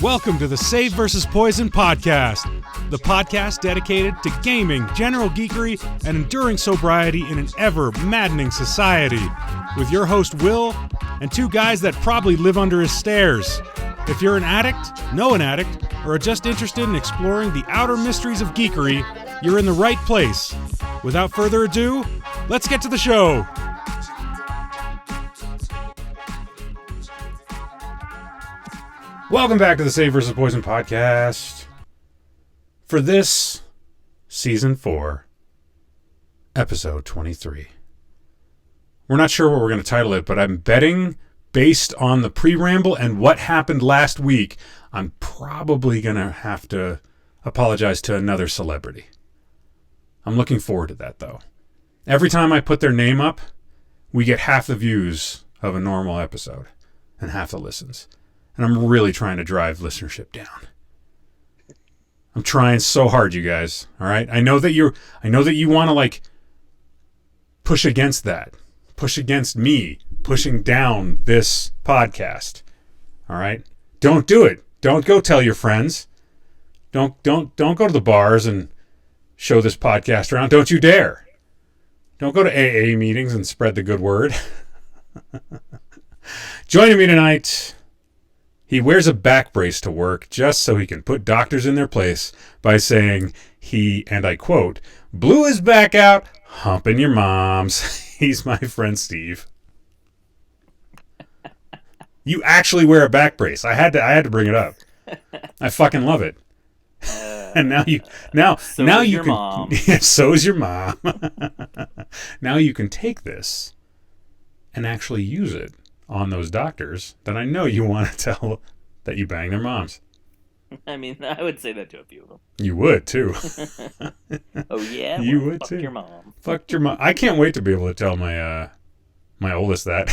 Welcome to the Save vs. Poison podcast, the podcast dedicated to gaming, general geekery, and enduring sobriety in an ever-maddening society, with your host Will and two guys that probably live under his stairs. If you're an addict, know an addict, or are just interested in exploring the outer mysteries of geekery, you're in the right place. Without further ado, let's get to the show. Welcome back to the Save vs. Poison podcast. For this, Season 4, Episode 23. We're not sure what we're going to title it, but I'm betting, based on the pre-ramble and what happened last week, I'm probably going to have to apologize to another celebrity. I'm looking forward to that, though. Every time I put their name up, we get half the views of a normal episode and half the listens. And I'm really trying to drive listenership down. I'm trying so hard, you guys. All right? I know that you want to push against that. Push against me pushing down this podcast. All right? Don't do it. Don't go tell your friends. Don't go to the bars and show this podcast around. Don't you dare. Don't go to AA meetings and spread the good word. Joining me tonight, he wears a back brace to work just so he can put doctors in their place by saying he, and I quote, blew his back out humping your moms. He's my friend Steve. You actually wear a back brace. I had to bring it up. I fucking love it. And now you can. Mom. Yeah, so is your mom. Now you can take this and actually use it on those doctors that I know you want to tell that you bang their moms. I mean, I would say that to a few of them. You would, too. Oh, yeah? You would, fuck too. Your mom. Fucked your mom. I can't wait to be able to tell my oldest that.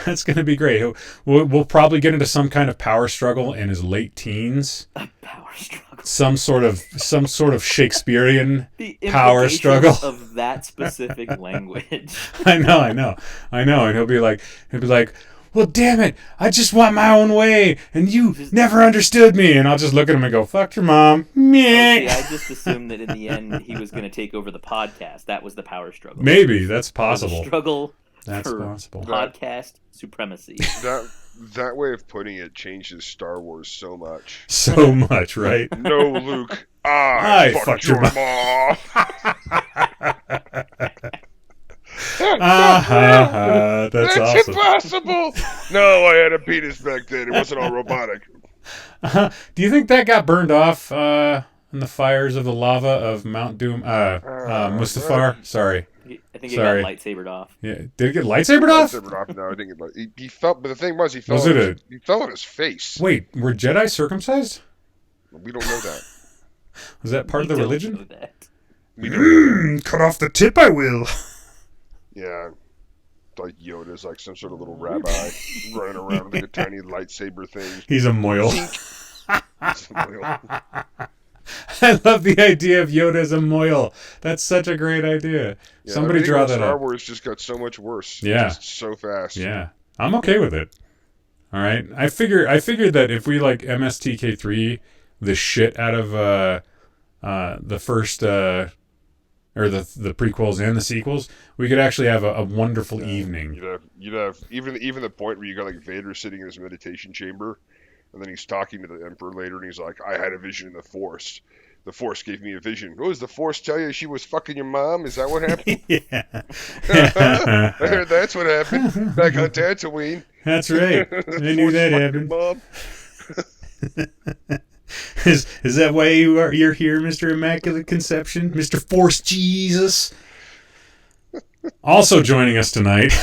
That's going to be great. We'll probably get into some kind of power struggle in his late teens. A power struggle. Some sort of Shakespearean power struggle of that specific language. I know. And he'll be like, well, damn it, I just want my own way, and you never understood me. And I'll just look at him and go, fuck your mom. Meh. I just assumed that in the end he was going to take over the podcast. That was the power struggle. Maybe that's possible. Struggle. That's possible. Podcast supremacy. That way of putting it changes Star Wars so much. So much, right? No, Luke. I fucked your mom. That's awesome. That's impossible. No, I had a penis back then. It wasn't all robotic. Do you think that got burned off in the fires of the lava of Mount Doom? Mustafar? Sorry. I think it got lightsabered off. Yeah, did it get lightsabered off? Lightsabered off? No, I think he felt. But the thing was, he fell on his face. Wait, were Jedi circumcised? We don't know that. Was that part of the religion? We don't. Cut off the tip, I will. Yeah, like Yoda's like some sort of little rabbi running around with a tiny lightsaber thing. He's a moil. I love the idea of Yoda as a moil. That's such a great idea. Yeah, Somebody draw that Star up. Wars just got so much worse. Yeah. Just so fast. Yeah. I'm okay with it. All right. I figured that if we like MSTK3 the shit out of the first or the prequels and the sequels, we could actually have a wonderful evening. You'd have even the point where you got like Vader sitting in his meditation chamber. And then he's talking to the Emperor later, and he's like, I had a vision in the Force. The Force gave me a vision. Oh, does the Force tell you she was fucking your mom? Is that what happened? Yeah. I heard that's what happened back on Tatooine. That's right. I knew that happened. Mom. Is that why you're here, Mr. Immaculate Conception? Mr. Force Jesus? Also joining us tonight,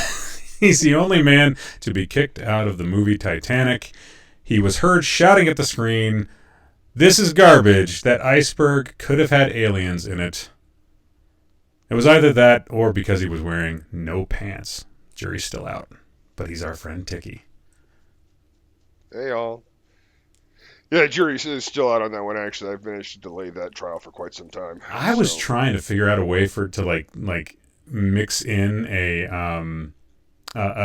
he's the only man to be kicked out of the movie Titanic. He was heard shouting at the screen, "This is garbage. That iceberg could have had aliens in it." It was either that or because he was wearing no pants. Jury's still out. But he's our friend Ticky. Hey, all. Yeah, jury is still out on that one, actually. I've managed to delay that trial for quite some time. I was trying to figure out a way to like mix in a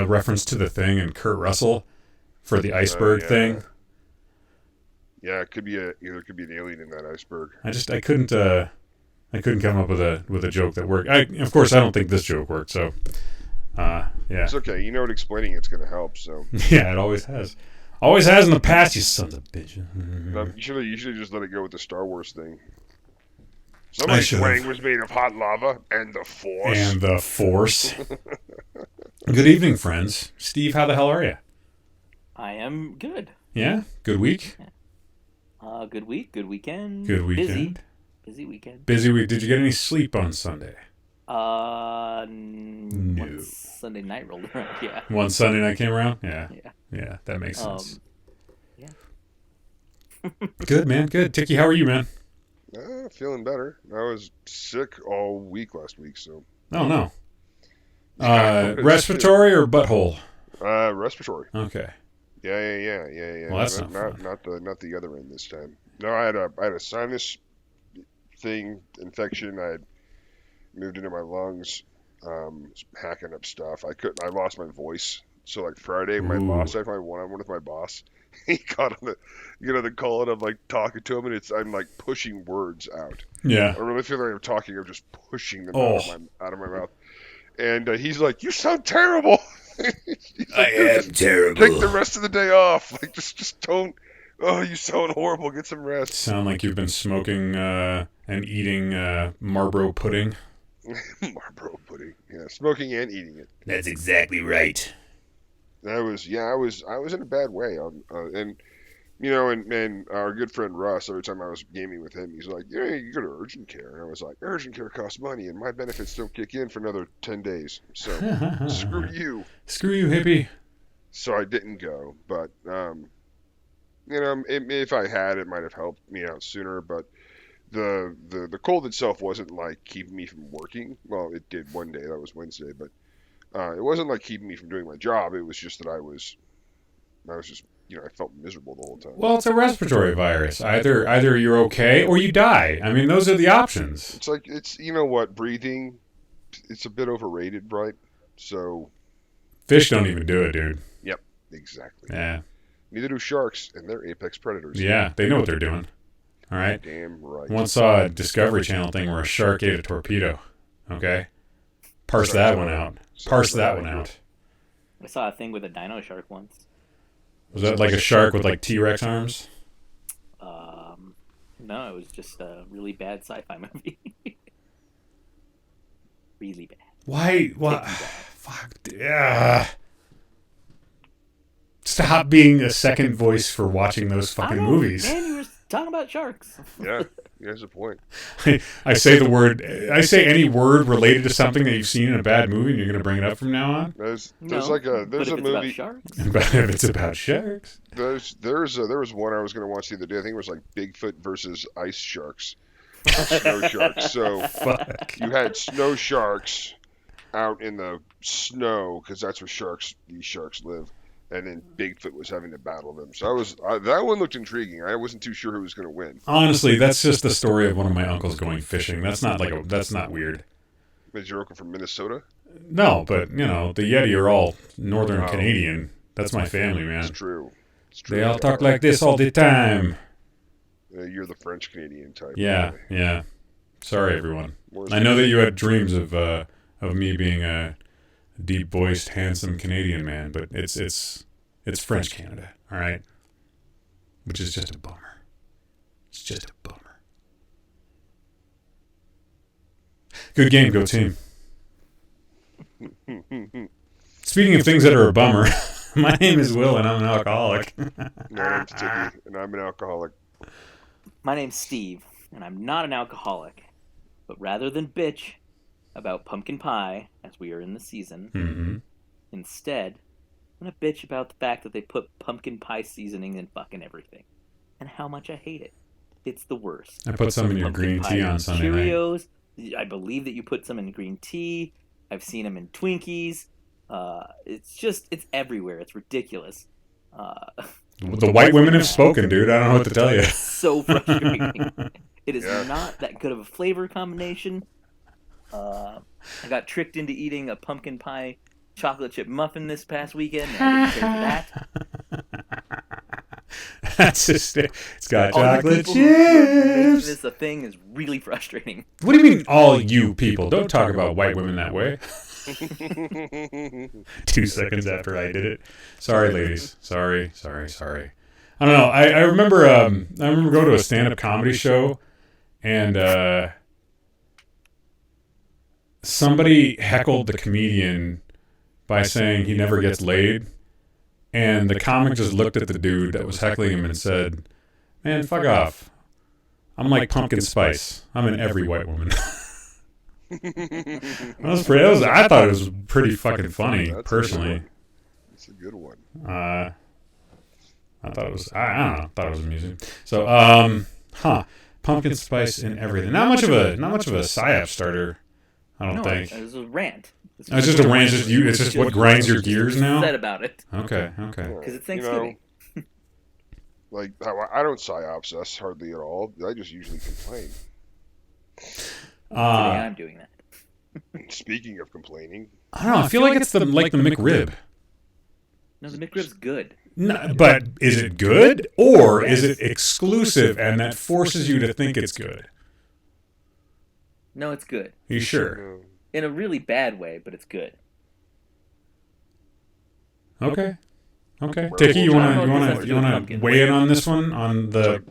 reference to The Thing and Kurt Russell for the iceberg thing. Yeah, it could be either could be an alien in that iceberg. I couldn't come up with a joke that worked. Of course, I don't think this joke worked. So, yeah, it's okay. You know what? Explaining it's going to help. So yeah, it always has. Always has in the past, you sons of bitches. You should just let it go with the Star Wars thing. Somebody's wang was made of hot lava and the Force. Good evening, friends. Steve, how the hell are you? I am good. Yeah? Good week? Good week. Good weekend. Good weekend. Busy weekend. Busy week. Did you get any sleep on Sunday? No. No. Sunday night rolled around, yeah. One Sunday night came around? Yeah. Yeah. Yeah, that makes sense. Yeah. Good, man. Good. Ticky, how are you, man? Feeling better. I was sick all week last week, so. Oh, no. Respiratory or butthole? Respiratory. Okay. Yeah. Well, that's not the other end this time. No, I had a sinus thing infection. I had moved into my lungs, hacking up stuff. I lost my voice. So like Friday, my boss, I had my one-on-one with my boss. He got on the call, and I'm like talking to him, and I'm like pushing words out. Yeah. I really feel like I'm talking. I'm just pushing them out of my mouth. And he's like, "You sound terrible." I am terrible. Take the rest of the day off. Like just don't. Oh, you sound horrible. Get some rest. Sound like you've been smoking and eating Marlboro pudding. Marlboro pudding. Yeah, smoking and eating it. That's exactly right. I was in a bad way. And our good friend Russ, every time I was gaming with him, he's like, "Yeah, you go to urgent care." And I was like, "Urgent care costs money, and my benefits don't kick in for another 10 days. So screw you." Screw you, hippie. So I didn't go, but if I had, it might have helped me out sooner. But the cold itself wasn't like keeping me from working. Well, it did one day. That was Wednesday, but it wasn't like keeping me from doing my job. It was just that I was just, I felt miserable the whole time. Well, it's a respiratory virus. Either you're okay or you die. I mean, those are the options. It's like, breathing, it's a bit overrated, right? So. Fish don't even do it, dude. Yep, exactly. Yeah. Neither do sharks, and they're apex predators. Yeah, they know what they're doing. All right? Damn right. Once saw a Discovery Channel thing where a shark ate a torpedo. Okay? Parse that one out. I saw a thing with a dino shark once. Was that like a shark with like T-Rex arms? No, it was just a really bad sci-fi movie. Really bad. Why? What? Fuck. Yeah. Stop being a second voice for watching those fucking movies. Man, you were talking about sharks. Yeah, there's a point. I say any word related to something that you've seen in a bad movie, and you're going to bring it up from now on. There's a movie. If it's about sharks. There was one I was going to watch the other day. I think it was like Bigfoot versus ice sharks, snow sharks. So you had snow sharks out in the snow because that's where these sharks live. And then Bigfoot was having to battle them. So that one looked intriguing. I wasn't too sure who was going to win. Honestly, that's just the story of one of my uncles going fishing. That's not weird. Is your uncle from Minnesota? No, but the Yeti are all northern Canadian. That's my family, man. It's true. They all talk like this all the time. You're the French Canadian type. Yeah. Sorry, everyone. I know that you had dreams of me being a deep-voiced, handsome Canadian man, but it's French Canada, all right? Which is just a bummer. It's just a bummer. Good game, go team. Speaking of things that are a bummer, my name is Will, and I'm an alcoholic. My name's Ticky, and I'm an alcoholic. My name's Steve, and I'm not an alcoholic. But rather than bitch about pumpkin pie, as we are in the season, instead, I'm going to bitch about the fact that they put pumpkin pie seasoning in fucking everything. And how much I hate it. It's the worst. I put some in your green tea on Sunday Cheerios. I believe that you put some in green tea. I've seen them in Twinkies. It's everywhere. It's ridiculous. The white women have spoken, dude. I don't know what to tell you. It's so frustrating. It is not that good of a flavor combination. I got tricked into eating a pumpkin pie chocolate chip muffin this past weekend. And I didn't care for that. That's just it. It's got All you chocolate people who make chips. this a thing is really frustrating. What do you mean, all you people? Don't talk about white women that way. 2 seconds after I did it. Sorry, ladies. Sorry. I don't know. I remember going to a stand-up comedy show, and somebody heckled the comedian by saying he never gets laid, and the comic just looked at the dude that was heckling him and said, "Man, fuck off. I'm like pumpkin spice. I'm in every white woman." I thought it was pretty fucking funny, personally. It's a good one. I thought it was, I don't know, thought it was amusing. So, pumpkin spice in everything. Not much of a psyop starter, I don't think. It was a rant. It's just a rant. It's just what grinds your gears now. Said about it. Okay. Because it's Thanksgiving. Like, I don't psy-obsess hardly at all. I just usually complain. Today I'm doing that. Speaking of complaining, I don't know. I feel like it's the McRib. No, the McRib's good. No, but is it good, or is it exclusive and that forces you to think it's good? No, it's good. You sure? In a really bad way, but it's good. Okay. Ticky, you wanna weigh in on this one, on the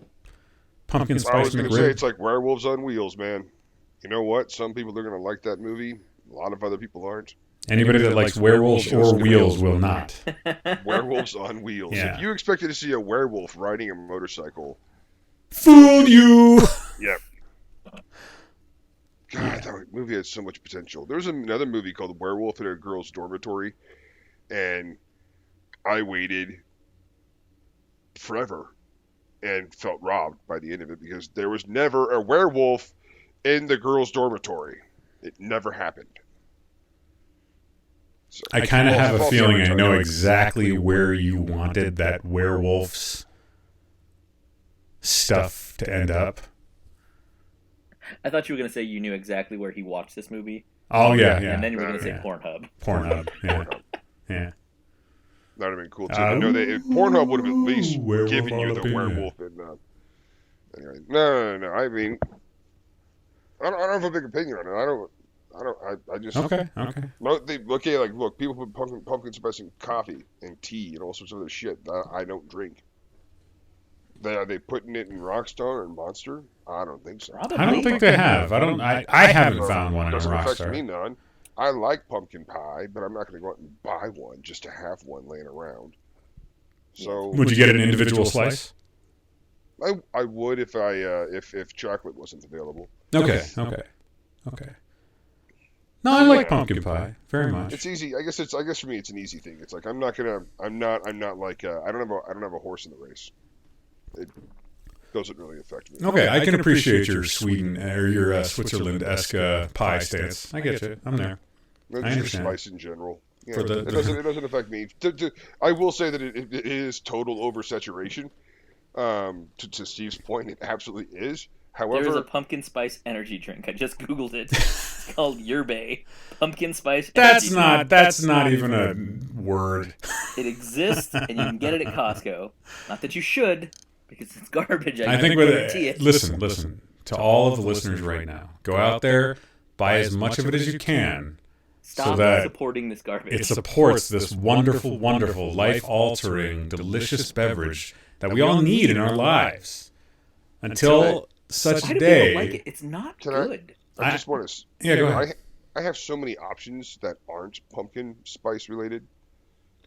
pumpkin spice McRib? I was going to say, it's like werewolves on wheels, man. You know what? Some people are going to like that movie. A lot of other people aren't. Anybody that likes werewolves or wheels will not. Werewolves on wheels. Yeah. If you expected to see a werewolf riding a motorcycle, fooled you. Yep. God, that movie had so much potential. There was another movie called Werewolf in a Girl's Dormitory, and I waited forever and felt robbed by the end of it because there was never a werewolf in the girls' dormitory. It never happened. So, I kind of have a feeling I know exactly where you wanted that werewolf's stuff to end up. I thought you were going to say you knew exactly where he watched this movie. Oh, yeah. And then you were going to say Pornhub. Pornhub, yeah. That would have been cool, too. Pornhub would have at least given you the werewolf. Anyway, no. I mean, I don't have a big opinion on it. I just... Okay. Look, people put pumpkin spice in coffee and tea and all sorts of other shit that I don't drink. Are they putting it in Rockstar and Monster? I don't think so. Probably. I don't think they have. I haven't found one in Rockstar. Doesn't affect me none. I like pumpkin pie, but I'm not going to go out and buy one just to have one laying around. So, would you get an individual slice? I would if chocolate wasn't available. Okay. No, I like pumpkin pie very much. It's easy. I guess for me it's an easy thing. It's like I don't have a horse in the race. It doesn't really affect me. Okay, I can appreciate your Sweden or your Switzerland-esque pie stance. I get you. I'm there. I understand. Spice in general. Yeah, it doesn't affect me. I will say that it is total oversaturation. To Steve's point, it absolutely is. However, there's a pumpkin spice energy drink. I just Googled it. It's called Yerba Pumpkin Spice Energy Drink. That's not even a word. It exists, and you can get it at Costco. Not that you should, because it's garbage. I think listen to all of the listeners right now. Go out there, buy as much of it as you can. Stop supporting this garbage. It supports this wonderful, wonderful, life-altering, delicious beverage that we all need in our lives. Until such Why do day. people like it? It's not good. I just want to. Yeah, go ahead. I have so many options that aren't pumpkin spice related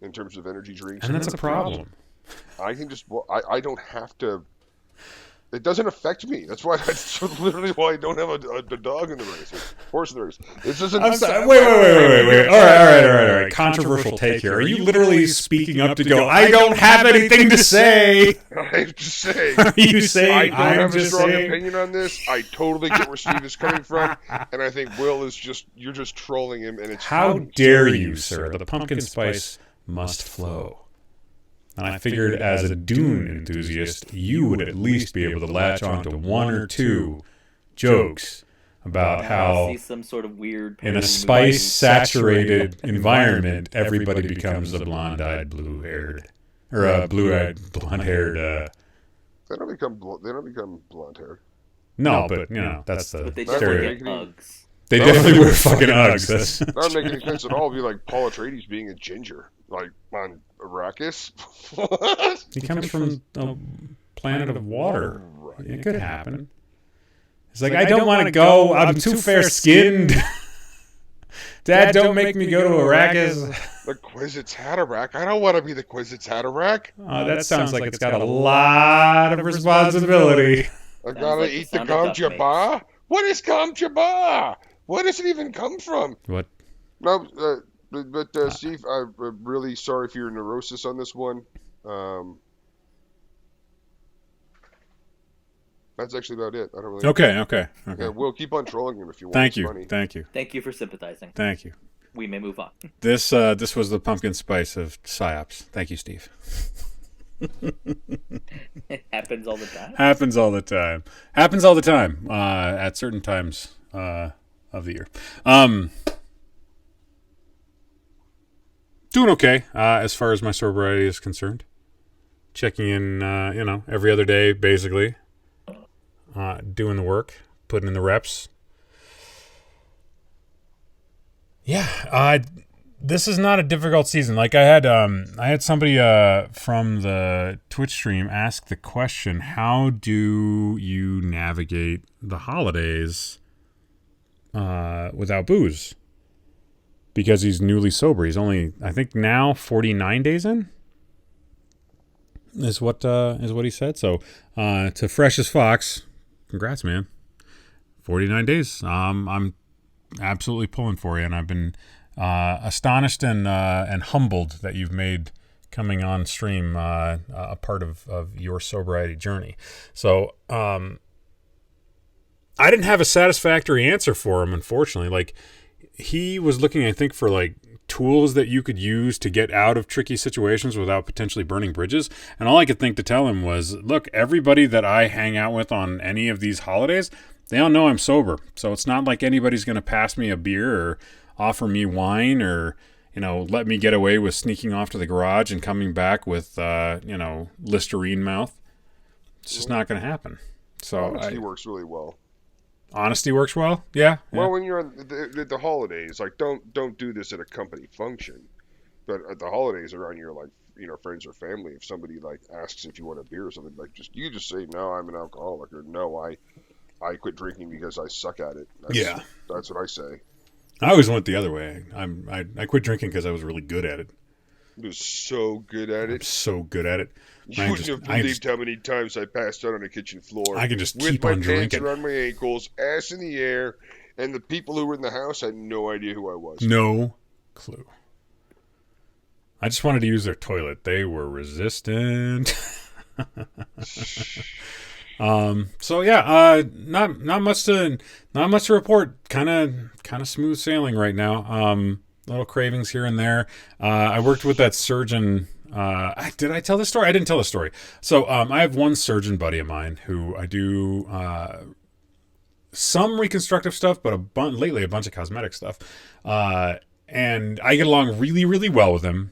in terms of energy drinks. And that's a problem. I can just. I don't have to. It doesn't affect me. That's why. That's literally why I don't have a dog in the race, or horse in the race. It doesn't. I'm sorry. Wait. All right. Controversial take here. Are you literally speaking up to go? I don't have anything to say. I'm just saying. Are you saying I don't have a strong opinion on this? I totally get where Steve is coming from, and I think Will is you're just trolling him, and it's. How dare you, sir? The pumpkin spice must flow. And I figured as a Dune enthusiast, you would at least be able to latch on to one or two jokes about how see some sort of weird in a spice-saturated environment, everybody becomes a blonde-eyed, blue-haired, or a blue-eyed, blonde-haired They don't become blonde haired. No, but you know that's the But they stereotype. definitely get Uggs. They definitely wear fucking Uggs. That's That doesn't make any sense at all. It'd be like Paul Atreides being a ginger, like on Arrakis. What? he comes from a planet of water. It could happen. It's like, I don't want to go. I'm too fair-skinned. Dad, don't make me go to Arrakis. The Kwisatz Haderach. I don't want to be the Kwisatz Haderach. Oh, that sounds like it's got a lot of responsibility. I gotta like the eat the sound a duck Gom Jabbar? What is Gom Jabbar? Where does it even come from? What? No, but Steve, I'm really sorry for your neurosis on this one. That's actually about it. I don't really. Okay. Yeah, we'll keep on trolling him if you want. Thank It's you. funny. Thank you. Thank you for sympathizing. Thank you. We may move on. This was the pumpkin spice of psyops. Thank you, Steve. It happens all the time. Happens all the time. Happens all the time. At certain times of the year. Doing okay as far as my sobriety is concerned. Checking in, every other day, basically. Doing the work, putting in the reps. Yeah, this is not a difficult season. Like I had somebody from the Twitch stream ask the question, how do you navigate the holidays without booze? Because he's newly sober. He's only, I think now 49 days in is what he said. So to Fresh as Fox, congrats, man. 49 days. I'm absolutely pulling for you, and I've been astonished and humbled that you've made coming on stream a part of your sobriety journey. So I didn't have a satisfactory answer for him, unfortunately. Like, he was looking, I think, for like tools that you could use to get out of tricky situations without potentially burning bridges. And all I could think to tell him was, look, everybody that I hang out with on any of these holidays, they all know I'm sober. So it's not like anybody's going to pass me a beer or offer me wine or, let me get away with sneaking off to the garage and coming back with, Listerine mouth. It's just not going to happen. So Honesty works really well. Honesty works well? Yeah. Well, when you're on the holidays, like don't do this at a company function, but at the holidays around your friends or family, if somebody like asks if you want a beer or something, like you just say no, I'm an alcoholic, or no, I quit drinking because I suck at it. That's what I say. I always went the other way. I quit drinking because I was really good at it. I was so good at it. I'm so good at it. You wouldn't have believed how many times I passed out on the kitchen floor. I can just with keep my on pants drinking. around my ankles, ass in the air, and the people who were in the house had no idea who I was. No clue. I just wanted to use their toilet. They were resistant. So yeah, not much to report. Kind of smooth sailing right now. Little cravings here and there. I worked with that surgeon. Did I tell this story? I didn't tell the story. So I have one surgeon buddy of mine who I do some reconstructive stuff, but lately a bunch of cosmetic stuff. And I get along really, really well with him.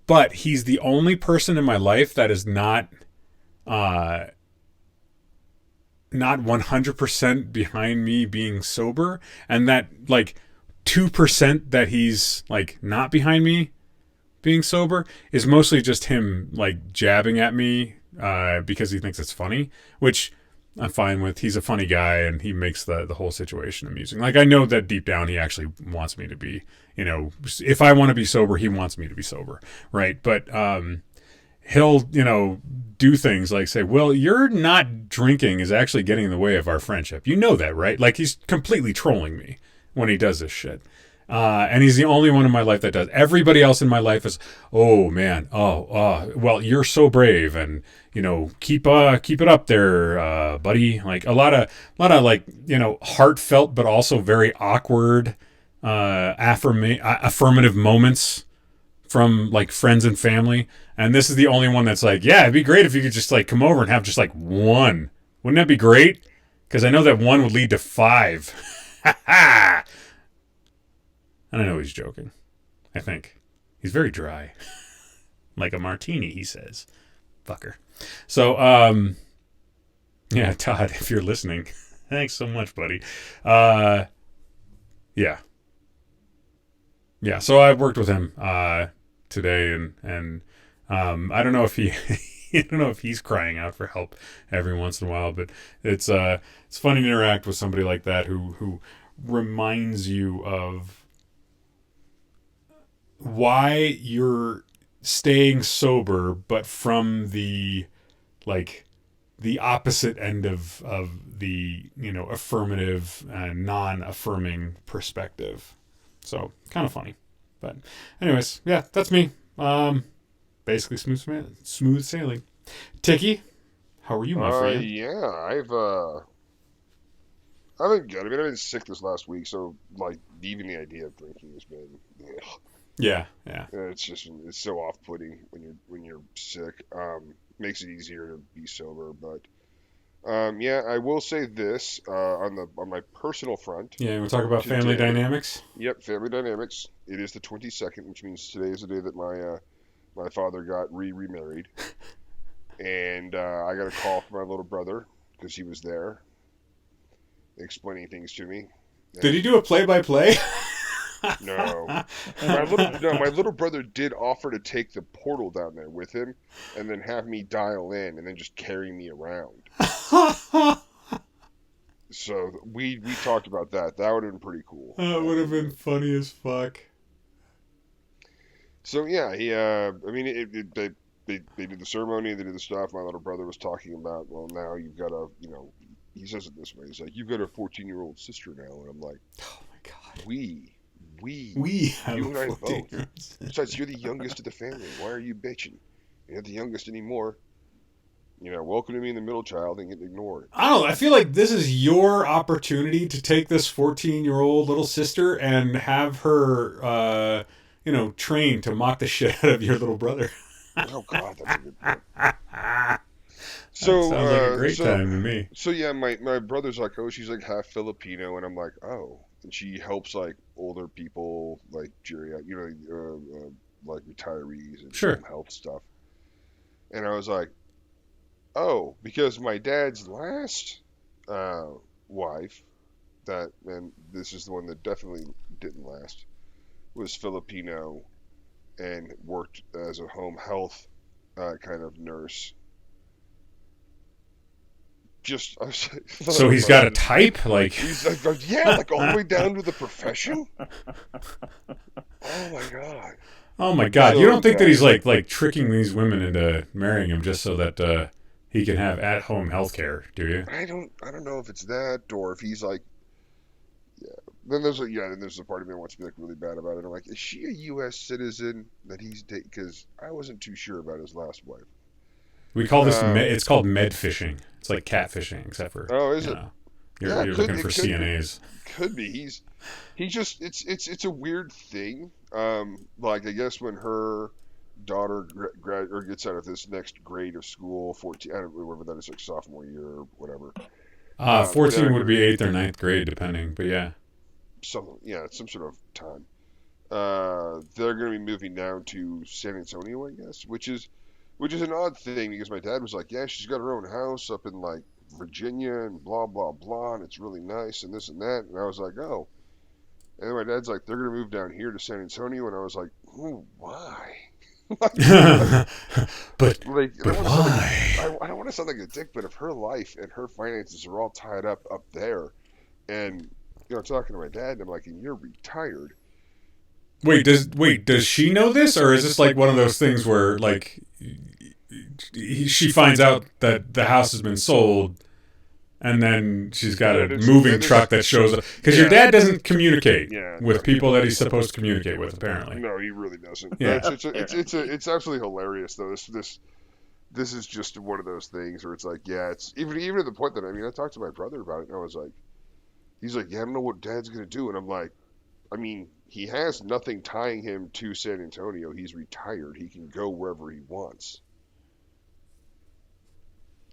But he's the only person in my life that is not 100% behind me being sober, and that like 2% that he's like not behind me being sober is mostly just him like jabbing at me because he thinks it's funny, which I'm fine with. He's a funny guy and he makes the whole situation amusing. Like, I know that deep down he actually wants me to be, if I want to be sober, he wants me to be sober, right? But he'll, do things like say, well, you're not drinking is actually getting in the way of our friendship. You know that, right? Like, he's completely trolling me when he does this shit. And he's the only one in my life that does. Everybody else in my life is, oh man, well, you're so brave, and keep it up there, buddy. Like a lot of like heartfelt but also very awkward affirmative moments from like friends and family. And this is the only one that's like, yeah, it'd be great if you could just like come over and have just like one. Wouldn't that be great? Because I know that one would lead to 5. Ha ha. And I know he's joking. I think. He's very dry. Like a martini, he says. Fucker. So, Yeah, Todd, if you're listening, thanks so much, buddy. Yeah. Yeah, so I worked with him today, and I don't know if he I don't know if he's crying out for help every once in a while, but it's funny to interact with somebody like that who reminds you of why you're staying sober, but from the opposite end of the affirmative and non-affirming perspective. So kind of funny, but anyways, yeah, that's me. Basically smooth sailing. Ticky, how are you, my friend? Yeah, I've been good. I mean, I've been sick this last week, so like even the idea of drinking has been, ugh. Yeah. It's so off-putting when you're sick. Makes it easier to be sober, but yeah, I will say this on my personal front. Yeah, we'll talk about family dynamics. Yep, family dynamics. It is the 22nd, which means today is the day that my father got remarried, and I got a call from my little brother because he was there, explaining things to me. Did he do a play-by-play? No. My little brother did offer to take the portal down there with him, and then have me dial in, and then just carry me around. So we talked about that. That would have been pretty cool. That would have been funny as fuck. So yeah, they did the ceremony, they did the stuff. My little brother was talking about, well, now you've got he says it this way. He's like, you've got a 14-year-old sister now, and I'm like, oh my god, we have you and I both. 14-year-old Besides, you're the youngest of the family. Why are you bitching? You're not the youngest anymore. Welcome to being the middle child and getting ignored. I don't know. I feel like this is your opportunity to take this 14-year-old little sister and have her, trained to mock the shit out of your little brother. Oh God, that's a good point. So sounds like a great time to me. So yeah, my brother's like, oh, she's like half Filipino, and I'm like, oh, and she helps like older people, like like retirees and Sure. some health stuff. And I was like, oh, because my dad's last wife, and this is the one that definitely didn't last, was Filipino and worked as a home health kind of nurse. So he's got a type, like he's like, yeah, like all the way down to the profession. Oh my god. Oh my god! You don't think that he's like tricking these women into marrying him just so that he can have at-home health care, do you? I don't know if it's that or if he's like, yeah. Then there's a part of me that wants to be like really bad about it. I'm like, is she a U.S. citizen that he's dating? Because I wasn't too sure about his last wife. We call this it's called med fishing. It's like catfishing, except for is it? You're looking for CNAs. Could be. He just it's a weird thing. Like I guess when her daughter gets out of this next grade of school, 14, I don't remember that, it's like sophomore year or whatever. 14 would be 8th or 9th grade, depending, but yeah. Some sort of time. They're going to be moving down to San Antonio, I guess, which is an odd thing because my dad was like, yeah, she's got her own house up in like Virginia and blah blah blah, and it's really nice and this and that, and I was like, oh. And then my dad's like, they're going to move down here to San Antonio, and I was like, ooh, why? But why? I don't want to sound like a dick, but if her life and her finances are all tied up there, and talking to my dad, and I'm like, and you're retired. Wait, does she know this, or is this like one of those things where like she finds out that the house has been sold, and then she's got a moving truck that shows up? Because your dad doesn't communicate with people that he's supposed to communicate with, apparently. No, he really doesn't. Yeah. It's absolutely hilarious though. This is just one of those things where it's like, yeah, it's even to the point that I talked to my brother about it, and I was like, he's like, yeah, I don't know what Dad's gonna do, and I'm like, I mean, he has nothing tying him to San Antonio. He's retired. He can go wherever he wants.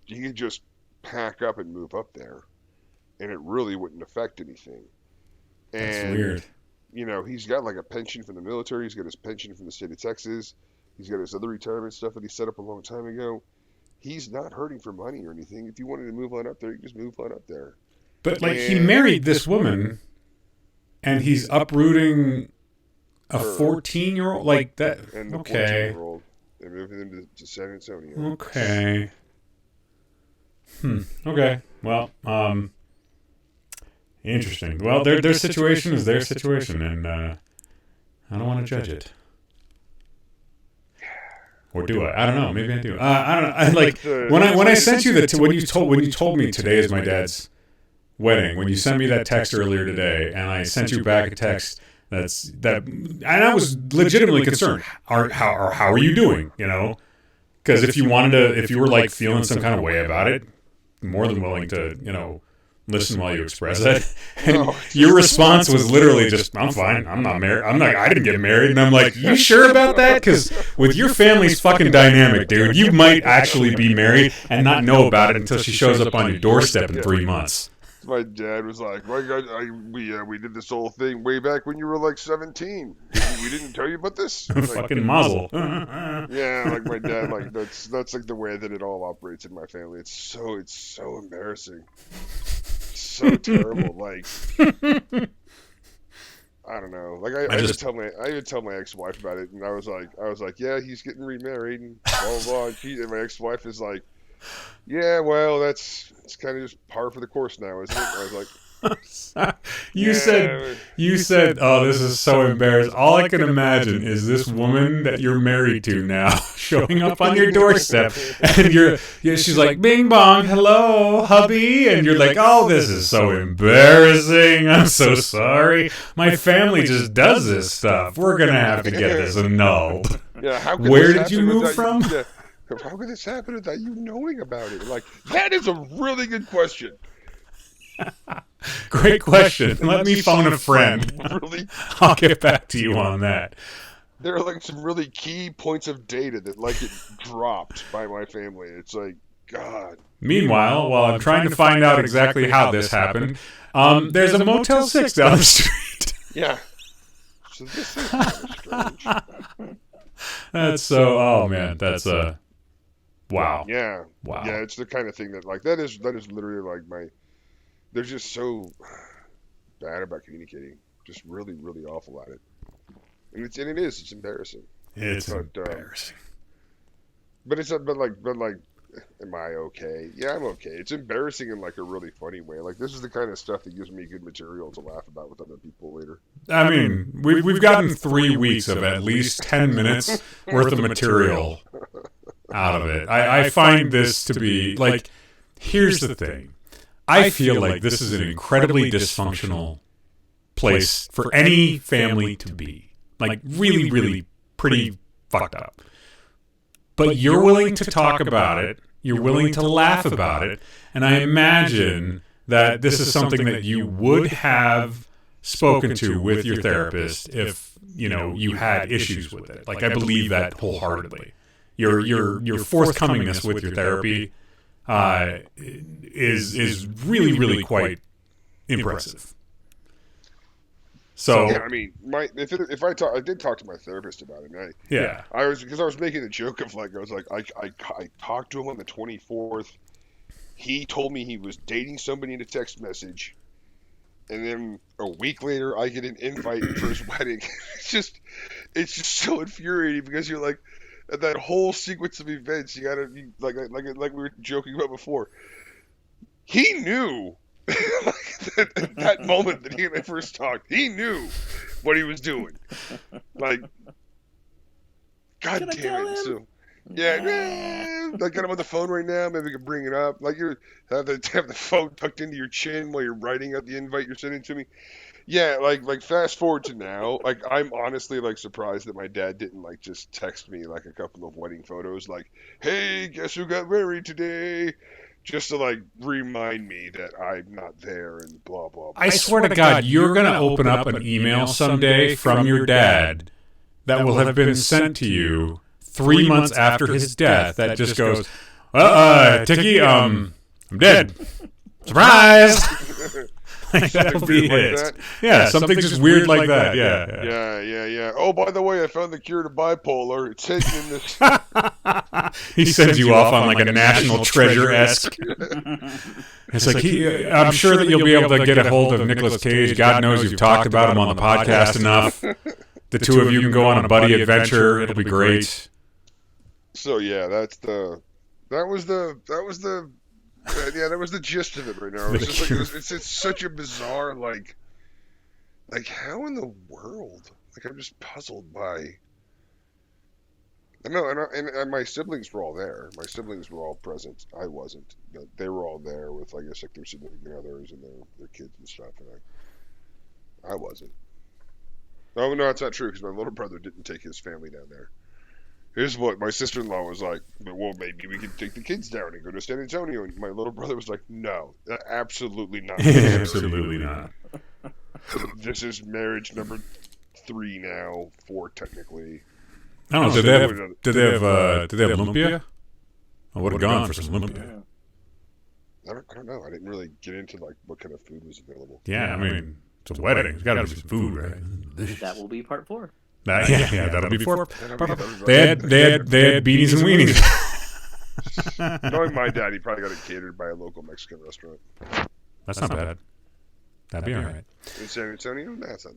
He can just pack up and move up there, and it really wouldn't affect anything. And, that's weird. He's got like a pension from the military. He's got his pension from the state of Texas. He's got his other retirement stuff that he set up a long time ago. he's not hurting for money or anything. If you wanted to move on up there, you just move on up there. But like, he married this woman, and he's uprooting a 14-year-old like that. And the Okay. 14-year-old. They're moving them to San Antonio. Okay. Okay. Well, interesting. Well, their situation is their situation, and I don't want to judge it. Or do I? I don't know. Maybe I do. I don't know. I like when I sent you when you told me today is my dad's wedding. When you sent me that text earlier today, and I sent you back a text and I was legitimately concerned. How are you doing? You know, because if you were like feeling some kind of way about it, more than willing to listen while you express it. And your response was literally just, "I'm fine. I'm not married. I didn't get married." And I'm like, "You sure about that? Because with your family's fucking dynamic, dude, you might actually be married and not know about it until she shows up on your doorstep in 3 months." My dad was like, "My God, we did this whole thing way back when you were like 17. We didn't tell you about this." Like, fucking muzzle. Yeah, like my dad, like that's like the way that it all operates in my family. It's so embarrassing. So terrible. Like, I don't know. Like I even tell my ex-wife about it, and I was like, "Yeah, he's getting remarried," and blah blah blah. And my ex-wife is like, "Yeah, well, it's kind of just par for the course now, isn't it?" I was like, You said, "Oh, this is so embarrassing." All I can imagine is this woman that you're married to now showing up on your doorstep, and she's like, "Bing bong, hello, hubby," and you're like, "Oh, this is so embarrassing. I'm so sorry. My family just does this stuff. We're gonna have to get this annulled." Yeah, where did you move from? How could this happen without you knowing about it? Like, that is a really good question. Great question. Let me phone a friend. Really? I'll get back to you on that. There are like some really key points of data that like get dropped by my family. It's like, God. Meanwhile, while I'm trying to find out exactly how this happened, there's a Motel 6 down the street. Yeah. So this is kind of strange. That's so. Oh man, that's a. Wow. Yeah. Wow. Yeah, it's the kind of thing that like that is literally like my. They're just so bad about communicating. Just really, really awful at it. And it's embarrassing. It's embarrassing. But am I okay? Yeah, I'm okay. It's embarrassing in like a really funny way. Like this is the kind of stuff that gives me good material to laugh about with other people later. I mean, we've gotten 3 weeks of at least 10 minutes worth of material out of it. I find this to be like, here's the thing. I feel like this is an incredibly dysfunctional place for any family to be. Like, really, really pretty fucked up. But you're willing to talk about it. You're willing to laugh about it. And I imagine that this is something that you would have spoken to with your therapist if, you had issues with it. Like, I believe that wholeheartedly. Your forthcomingness with your therapy is really, really quite impressive. So yeah, I mean, I did talk to my therapist about it. And I was making a joke of like I talked to him on the 24th. He told me he was dating somebody in a text message, and then a week later I get an invite for his wedding. It's just so infuriating because you're like. That whole sequence of events, you gotta be like we were joking about before. He knew that moment that he and I first talked. He knew what he was doing. Like, God damn it! So, yeah, I got him on the phone right now. Maybe we can bring it up. Like you have the phone tucked into your chin while you're writing out the invite you're sending to me. Yeah, like fast forward to now, like I'm honestly like surprised that my dad didn't like just text me like a couple of wedding photos like, "Hey, guess who got married today?" Just to like remind me that I'm not there and blah blah blah. I swear to God, you're going to open up an email someday from your dad that will have been sent to you 3 months after his death that just goes, "Ticky, I'm dead. Surprise!" That'll be weird it. like that. Yeah, something just weird like that. Yeah. Yeah. Oh, by the way, I found the cure to bipolar. It's hidden in this. He sends you off on like a national treasure-esque. It's like I'm sure that you'll be able to get a hold of Nicolas Cage. God knows you've talked about him on the podcast enough. The two of you can go on a buddy adventure. It'll be great. So yeah, that was the gist of it right now. It's just like it's such a bizarre like how in the world? Like I'm just puzzled by. No, and my siblings were all there. My siblings were all present. I wasn't. But they were all there with, I guess, like their significant others and their kids and stuff. And I wasn't. Oh no, that's not true because my little brother didn't take his family down there. Here's what my sister-in-law was like. Well, maybe we can take the kids down and go to San Antonio. And my little brother was like, no, absolutely not. Absolutely not. This is marriage number 3 now, 4 technically. I don't know. Did they have lumpia? I would have gone for some lumpia. I don't know. I didn't really get into like what kind of food was available. Yeah, I mean, it's a wedding. There's got to be some food, right? That will be part 4. Yeah, that'll be 4. They had beanies and weenies. Knowing my dad, he probably got it catered by a local Mexican restaurant. That's not bad. That'd be all right. In San Antonio? That's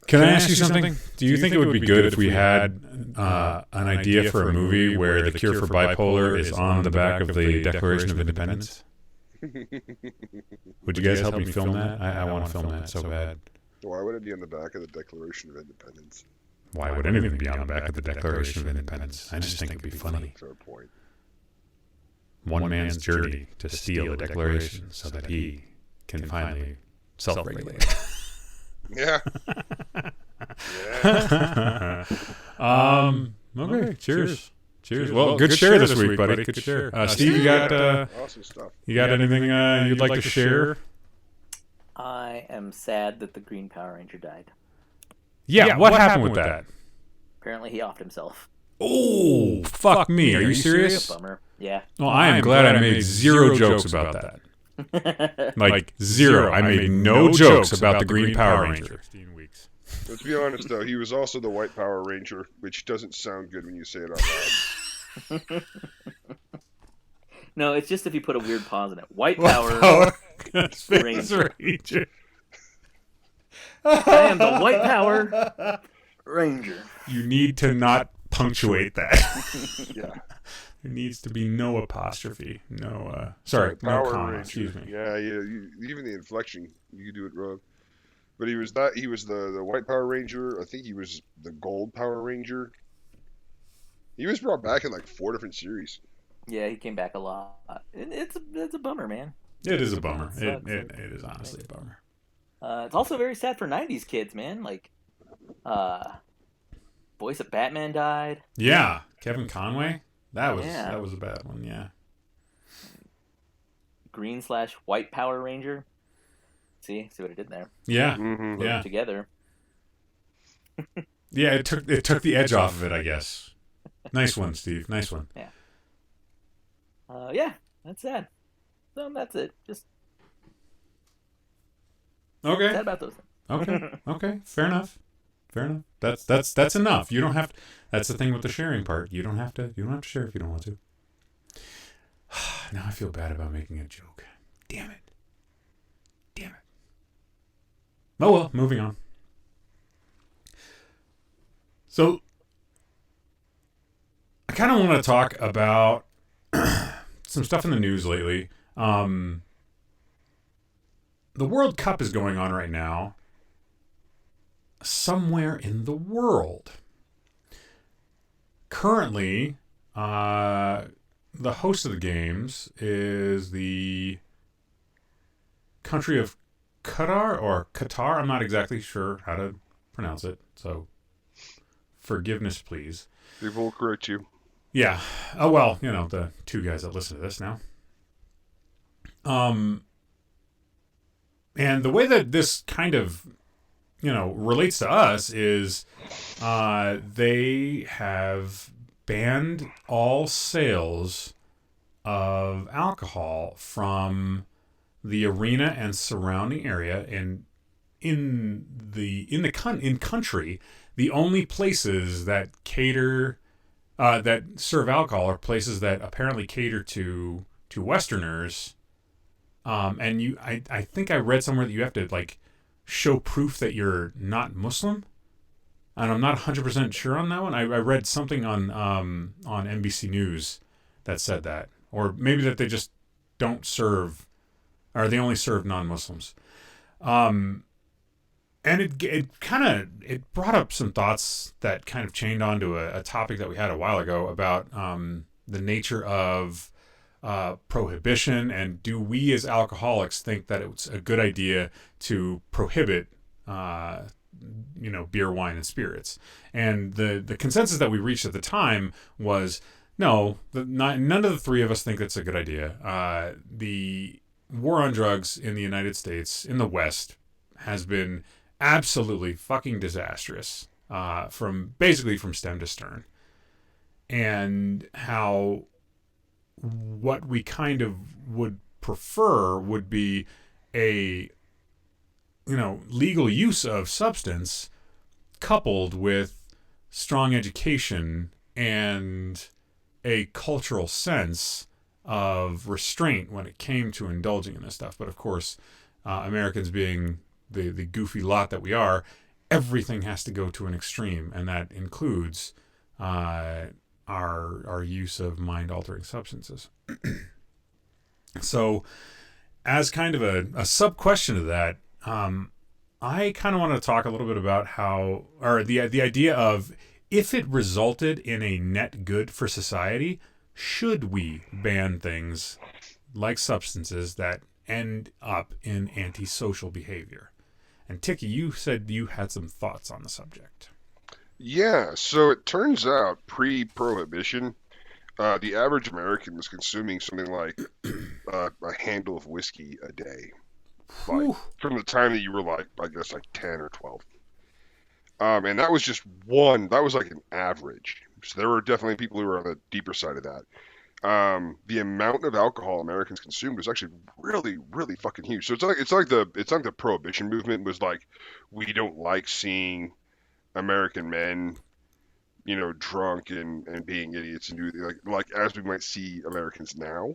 Can I ask you something? Do you think it would be good if we had an idea for a movie where the cure for bipolar is on the back of the Declaration of Independence? Would you guys help me film that? I want to film that so bad. Why would it be on the back of the Declaration of Independence? Why would anything be on the back of the Declaration of Independence? I just think it'd be funny. Fair point. One man's journey to steal the Declaration so that he can finally self-regulate. Yeah. Okay. Cheers. Well, good share this week, buddy. Good share. Steve, you got awesome stuff. You got anything you'd like to share? I am sad that the Green Power Ranger died. Yeah, what happened with that? Apparently, he offed himself. Oh, fuck me. Are you serious? Bummer. Yeah. Well, I am glad I made zero jokes about that. Like, zero. I made no jokes about the Green Power Ranger. Let's be honest, though. He was also the White Power Ranger, which doesn't sound good when you say it out loud. No, it's just if you put a weird pause in it. White Power Ranger. I am the White Power Ranger. You need to not punctuate that. Yeah. There needs to be no apostrophe. No, sorry, no comma. Excuse me. Yeah. Even the inflection, you could do it wrong. But he was the White Power Ranger. I think he was the Gold Power Ranger. He was brought back in like 4 different series. Yeah, he came back a lot. It's a bummer, man. It is a bummer. It is honestly a bummer. It's also very sad for 90s kids, man. Like, voice of Batman died. Yeah, Kevin Conway. That was a bad one. Yeah. Green/White Power Ranger. See what I did there. Yeah, mm-hmm. Yeah. Together. Yeah, it took the edge off of it, I guess. Nice one, Steve. Nice one. Yeah. Yeah, that's sad. So that's it. Just okay. sad about those things. Okay. Fair enough. That's enough. You don't have to, that's the thing with the sharing part. You don't have to share if you don't want to. Now I feel bad about making a joke. Damn it. Oh well, moving on. So I kind of want to talk about some stuff in the news lately. The World Cup is going on right now somewhere in the world. Currently, the host of the games is the country of Qatar. I'm not exactly sure how to pronounce it, so forgiveness, please. People will correct you. Yeah. Oh, well, the 2 guys that listen to this now. And the way that this kind of, relates to us is they have banned all sales of alcohol from the arena and surrounding area, and in country, the only places that that serve alcohol are places that apparently cater to Westerners. And I think I read somewhere that you have to like show proof that you're not Muslim. And I'm not 100% sure on that one. I read something on NBC News that said that, or maybe that they just don't serve, or they only serve non-Muslims. And it brought up some thoughts that kind of chained onto a topic that we had a while ago about the nature of prohibition, and do we as alcoholics think that it's a good idea to prohibit beer, wine, and spirits? And the consensus that we reached at the time was no, none of the three of us think that's a good idea. The war on drugs in the United States, in the West, has been absolutely fucking disastrous from stem to stern. And how what we kind of would prefer would be a legal use of substance coupled with strong education and a cultural sense of restraint when it came to indulging in this stuff. But of course, Americans being the goofy lot that we are, everything has to go to an extreme, and that includes our use of mind-altering substances. So, as kind of a sub-question to that, I kind of want to talk a little bit about the idea of, if it resulted in a net good for society, should we ban things like substances that end up in antisocial behavior? And Ticky, you said you had some thoughts on the subject. Yeah, so it turns out pre-prohibition, the average American was consuming something like a handle of whiskey a day, like from the time that you were like, I guess, like 10 or 12. And that was just one. That was like an average. So there were definitely people who were on the deeper side of that. The amount of alcohol Americans consumed was actually really, really fucking huge. So it's like the prohibition movement was like, we don't like seeing American men, drunk and being idiots and do like as we might see Americans now.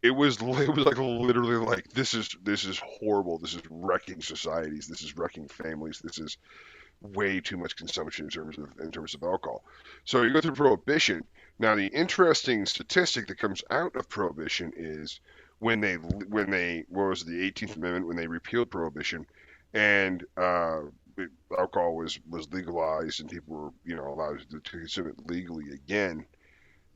It was like literally like, this is horrible. This is wrecking societies. This is wrecking families. This is way too much consumption in terms of alcohol. So you go through prohibition. Now the interesting statistic that comes out of prohibition is when they what was it, the 18th Amendment, when they repealed prohibition and alcohol was legalized and people were allowed to consume it legally again,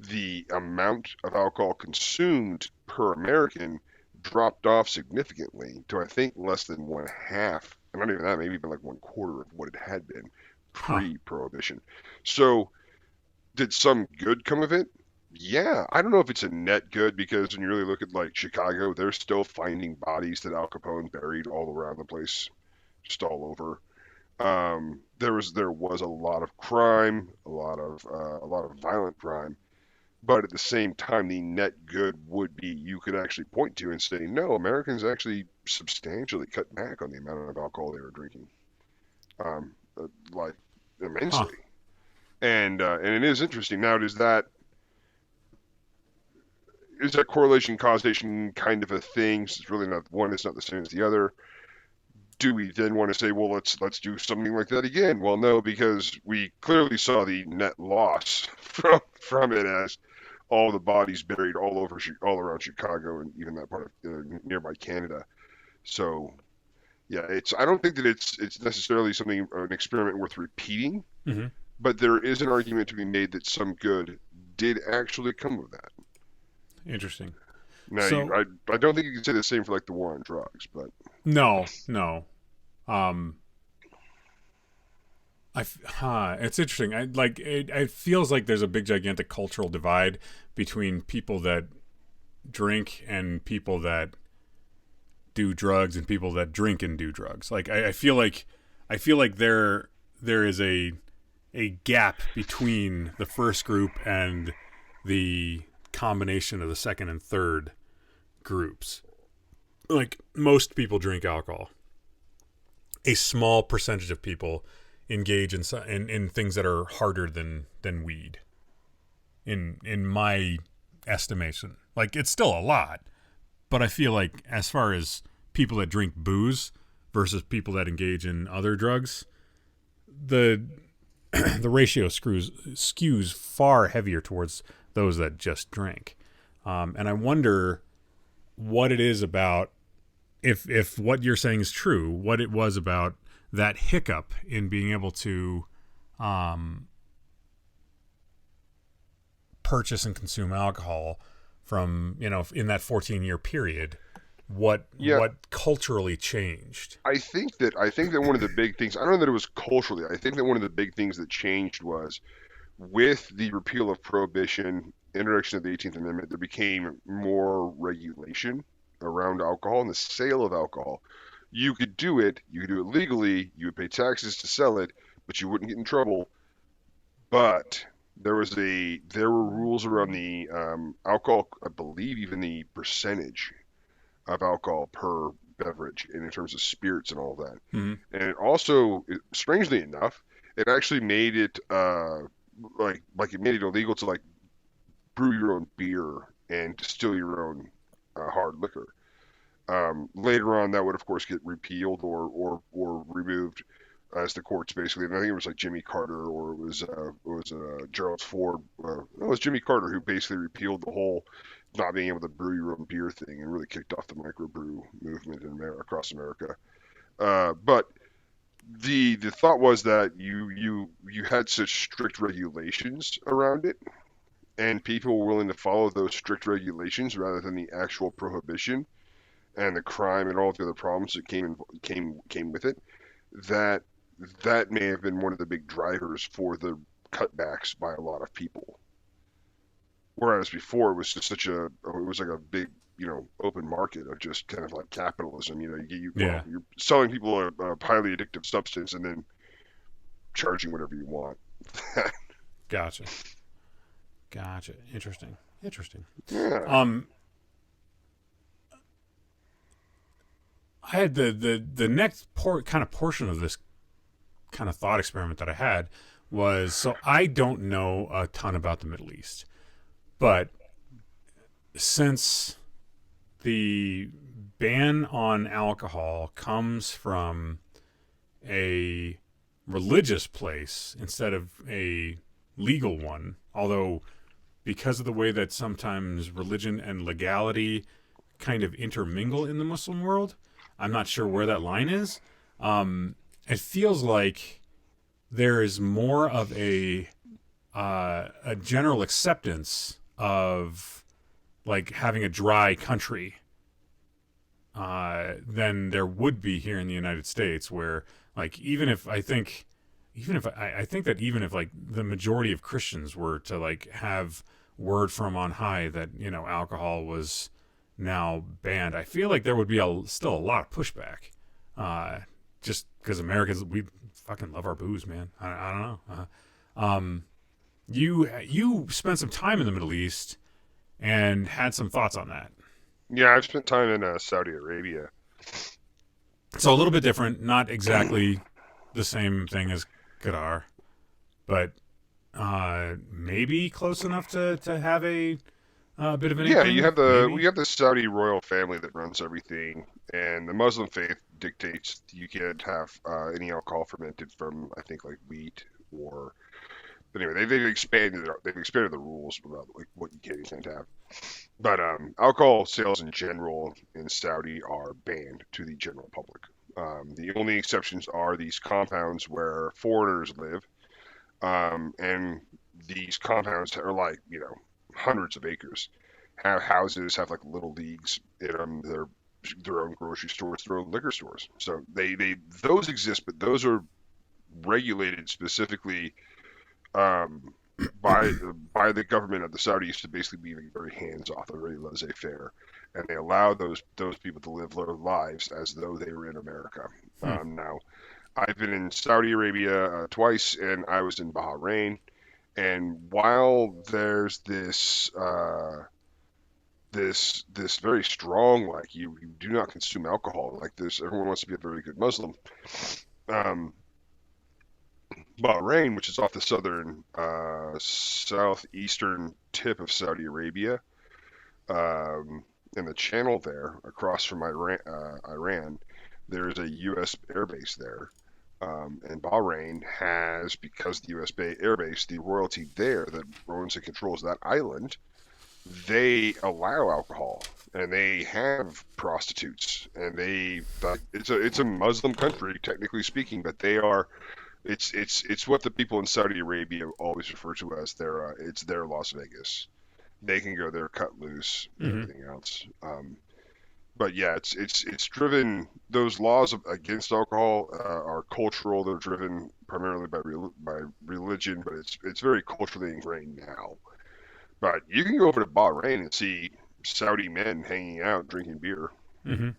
the amount of alcohol consumed per American dropped off significantly to, I think, less than one half, and not even that, maybe even like one quarter of what it had been pre-prohibition. So did some good come of it? Yeah, I don't know if it's a net good, because when you really look at like Chicago, they're still finding bodies that Al Capone buried all around the place, just all over. There was a lot of crime, a lot of violent crime, but at the same time, the net good would be, you could actually point to and say, no, Americans actually substantially cut back on the amount of alcohol they were drinking, like immensely. And it is interesting. Now, is that correlation causation kind of a thing? It's really not one. It's not the same as the other. Do we then want to say, well, let's do something like that again? Well, no, because we clearly saw the net loss from it, as all the bodies buried all around Chicago and even that part of nearby Canada. So, yeah, I don't think that it's necessarily an experiment worth repeating, but there is an argument to be made that some good did actually come of that. Interesting. Now, I don't think you can say the same for like the war on drugs, but no. It's interesting. It feels like there's a big, gigantic cultural divide between people that drink and people that do drugs and people that drink and do drugs. Like I feel like there is a gap between the first group and the combination of the second and third groups. like most people drink alcohol. A small percentage of people engage in things that are harder than weed. In my estimation, like it's still a lot, but I feel like as far as people that drink booze versus people that engage in other drugs, the the ratio skews far heavier towards those that just drink. And I wonder what it is about, if what you're saying is true, what it was about that hiccup in being able to purchase and consume alcohol from, in that 14-year period, what culturally changed. I think that one of the big things, I don't know that it was culturally, I think that one of the big things that changed was with the repeal of prohibition, introduction of the 18th Amendment, there became more regulation around alcohol and the sale of alcohol. You could do it legally, you would pay taxes to sell it, but you wouldn't get in trouble. But there were rules around the alcohol, I believe even the percentage of alcohol per beverage, and in terms of spirits and all that. Mm-hmm. And it also, strangely enough, it actually made it it made it illegal to like brew your own beer and distill your own hard liquor. Later on, that would of course get repealed or removed as the courts basically. And I think it was like Jimmy Carter, or it was Gerald Ford. It was Jimmy Carter who basically repealed the whole not being able to brew your own beer thing and really kicked off the microbrew movement across America. But the thought was that you had such strict regulations around it, and people were willing to follow those strict regulations rather than the actual prohibition and the crime and all the other problems that came with it. That may have been one of the big drivers for the cutbacks by a lot of people. Whereas before it was just it was like a big, open market of just kind of like capitalism. You're selling people a highly addictive substance and then charging whatever you want. Gotcha. Interesting. Yeah. I had the next portion of this kind of thought experiment that I had was, so I don't know a ton about the Middle East, but since the ban on alcohol comes from a religious place instead of a legal one, although because of the way that sometimes religion and legality kind of intermingle in the Muslim world, I'm not sure where that line is. It feels like there is more of a general acceptance of like having a dry country than there would be here in the United States, where like I think that even if like the majority of Christians were to like have word from on high that alcohol was now banned, I feel like there would be still a lot of pushback, just because Americans, we fucking love our booze, man. I don't know. You spent some time in the Middle East and had some thoughts on that. Yeah, I've spent time in Saudi Arabia. So a little bit different, not exactly the same thing as Qatar, but maybe close enough to have a bit of an inkling? We have the Saudi royal family that runs everything, and the Muslim faith dictates you can't have any alcohol fermented from, I think, like wheat or. But anyway, they've expanded the rules about like what you can and can't have. But alcohol sales in general in Saudi are banned to the general public. The only exceptions are these compounds where foreigners live, and these compounds are like hundreds of acres, have houses, have like little leagues in them. They're their own grocery stores, their own liquor stores. So those exist, but those are regulated specifically by the government of the Saudis to basically be very hands off, very laissez-faire, and they allow those people to live their lives as though they were in America. Now, I've been in Saudi Arabia twice, and I was in Bahrain. And while there's this this very strong, like, you do not consume alcohol, like this. Everyone wants to be a very good Muslim. Um, Bahrain, which is off the southeastern tip of Saudi Arabia, in the channel there, across from Iran, there's a U.S. airbase there. And Bahrain has, because the U.S. airbase, the royalty there that owns and controls that island, they allow alcohol and they have prostitutes, and it's a Muslim country technically speaking, but they are it's what the people in Saudi Arabia always refer to as it's their Las Vegas. They can go there, cut loose, and everything else. But yeah, it's driven. Those laws against alcohol are cultural. They're driven primarily by religion, but it's very culturally ingrained now. But you can go over to Bahrain and see Saudi men hanging out, drinking beer. Mm-hmm.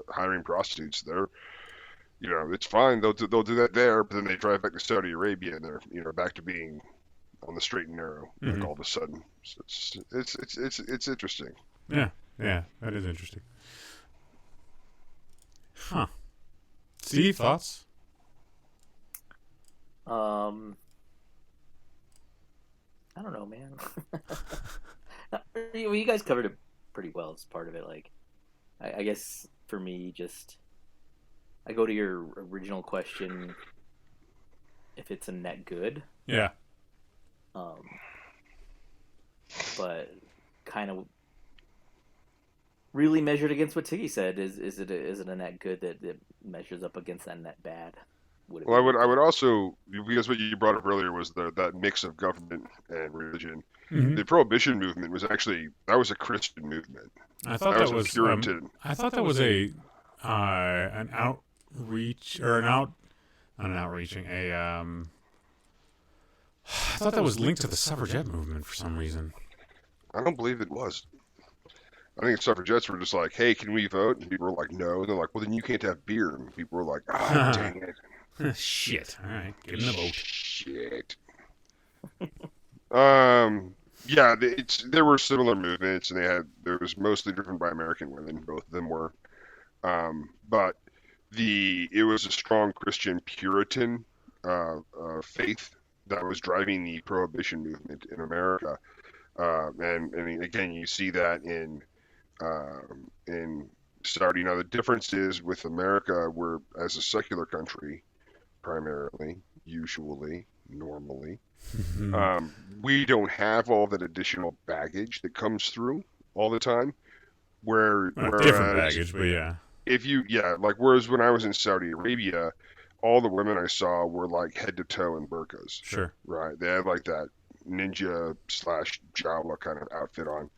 Hiring prostitutes. It's fine. They'll do that there, but then they drive back to Saudi Arabia and they're back to being on the straight and narrow, like all of a sudden. So it's interesting. Yeah, that is interesting. Huh. Steve, thoughts? I don't know, man. You guys covered it pretty well as part of it. Like, I guess for me, I go to your original question, if it's a net good. Yeah. But kind of really measured against what Ticky said, is it a net good that measures up against that net bad? I would also, because what you brought up earlier was that mix of government and religion. Mm-hmm. The Prohibition movement was that was a Christian movement. I thought that was Puritan. I thought that was an outreach or I thought that was linked to the suffragette movement for some reason. I don't believe it was. I think suffragettes were just like, hey, can we vote? And people were like, no. And they're like, well, then you can't have beer. And people were like, dang it. Shit. All right. Give them the vote. Shit. Yeah, there were similar movements, and it was mostly driven by American women. Both of them were. But it was a strong Christian Puritan faith that was driving the Prohibition movement in America. And again, you see that in Saudi. Now, the difference is with America, we're, as a secular country, primarily, usually, normally, we don't have all that additional baggage that comes through all the time. Different baggage, but yeah. Whereas when I was in Saudi Arabia, all the women I saw were like head to toe in burqas. Sure. Right. They had like that ninja / Jawa kind of outfit on.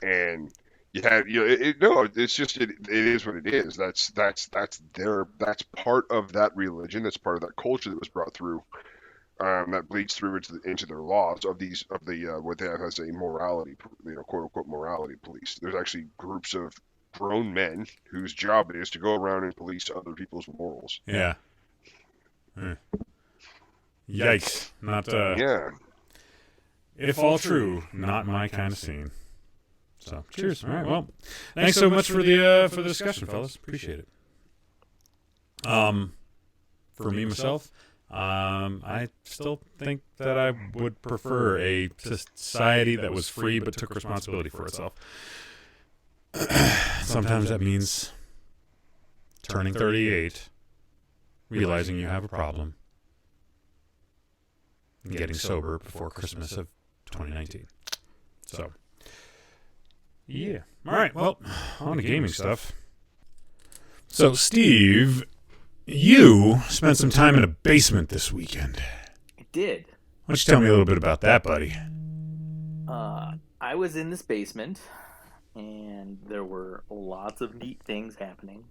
And it's just, it is what it is. That's part of that religion. That's part of that culture that was brought through. That bleeds through into their laws of what they have as a morality, quote unquote morality police. There's actually groups of grown men whose job it is to go around and police other people's morals. Yeah. Yikes! Not yeah. If all true, not my kind of scene. So, cheers. All right. Well, thanks so much for the discussion, fellas. Appreciate it. For me myself, I still think that I would prefer a society that was free but took responsibility for itself. Sometimes that means turning 38, realizing you have a problem, and getting sober before Christmas of 2019. So, yeah. All right, well, on to gaming stuff. So, Steve, you spent some time in a basement this weekend. I did. Why don't you tell me a little bit about that, buddy? I was in this basement, and there were lots of neat things happening.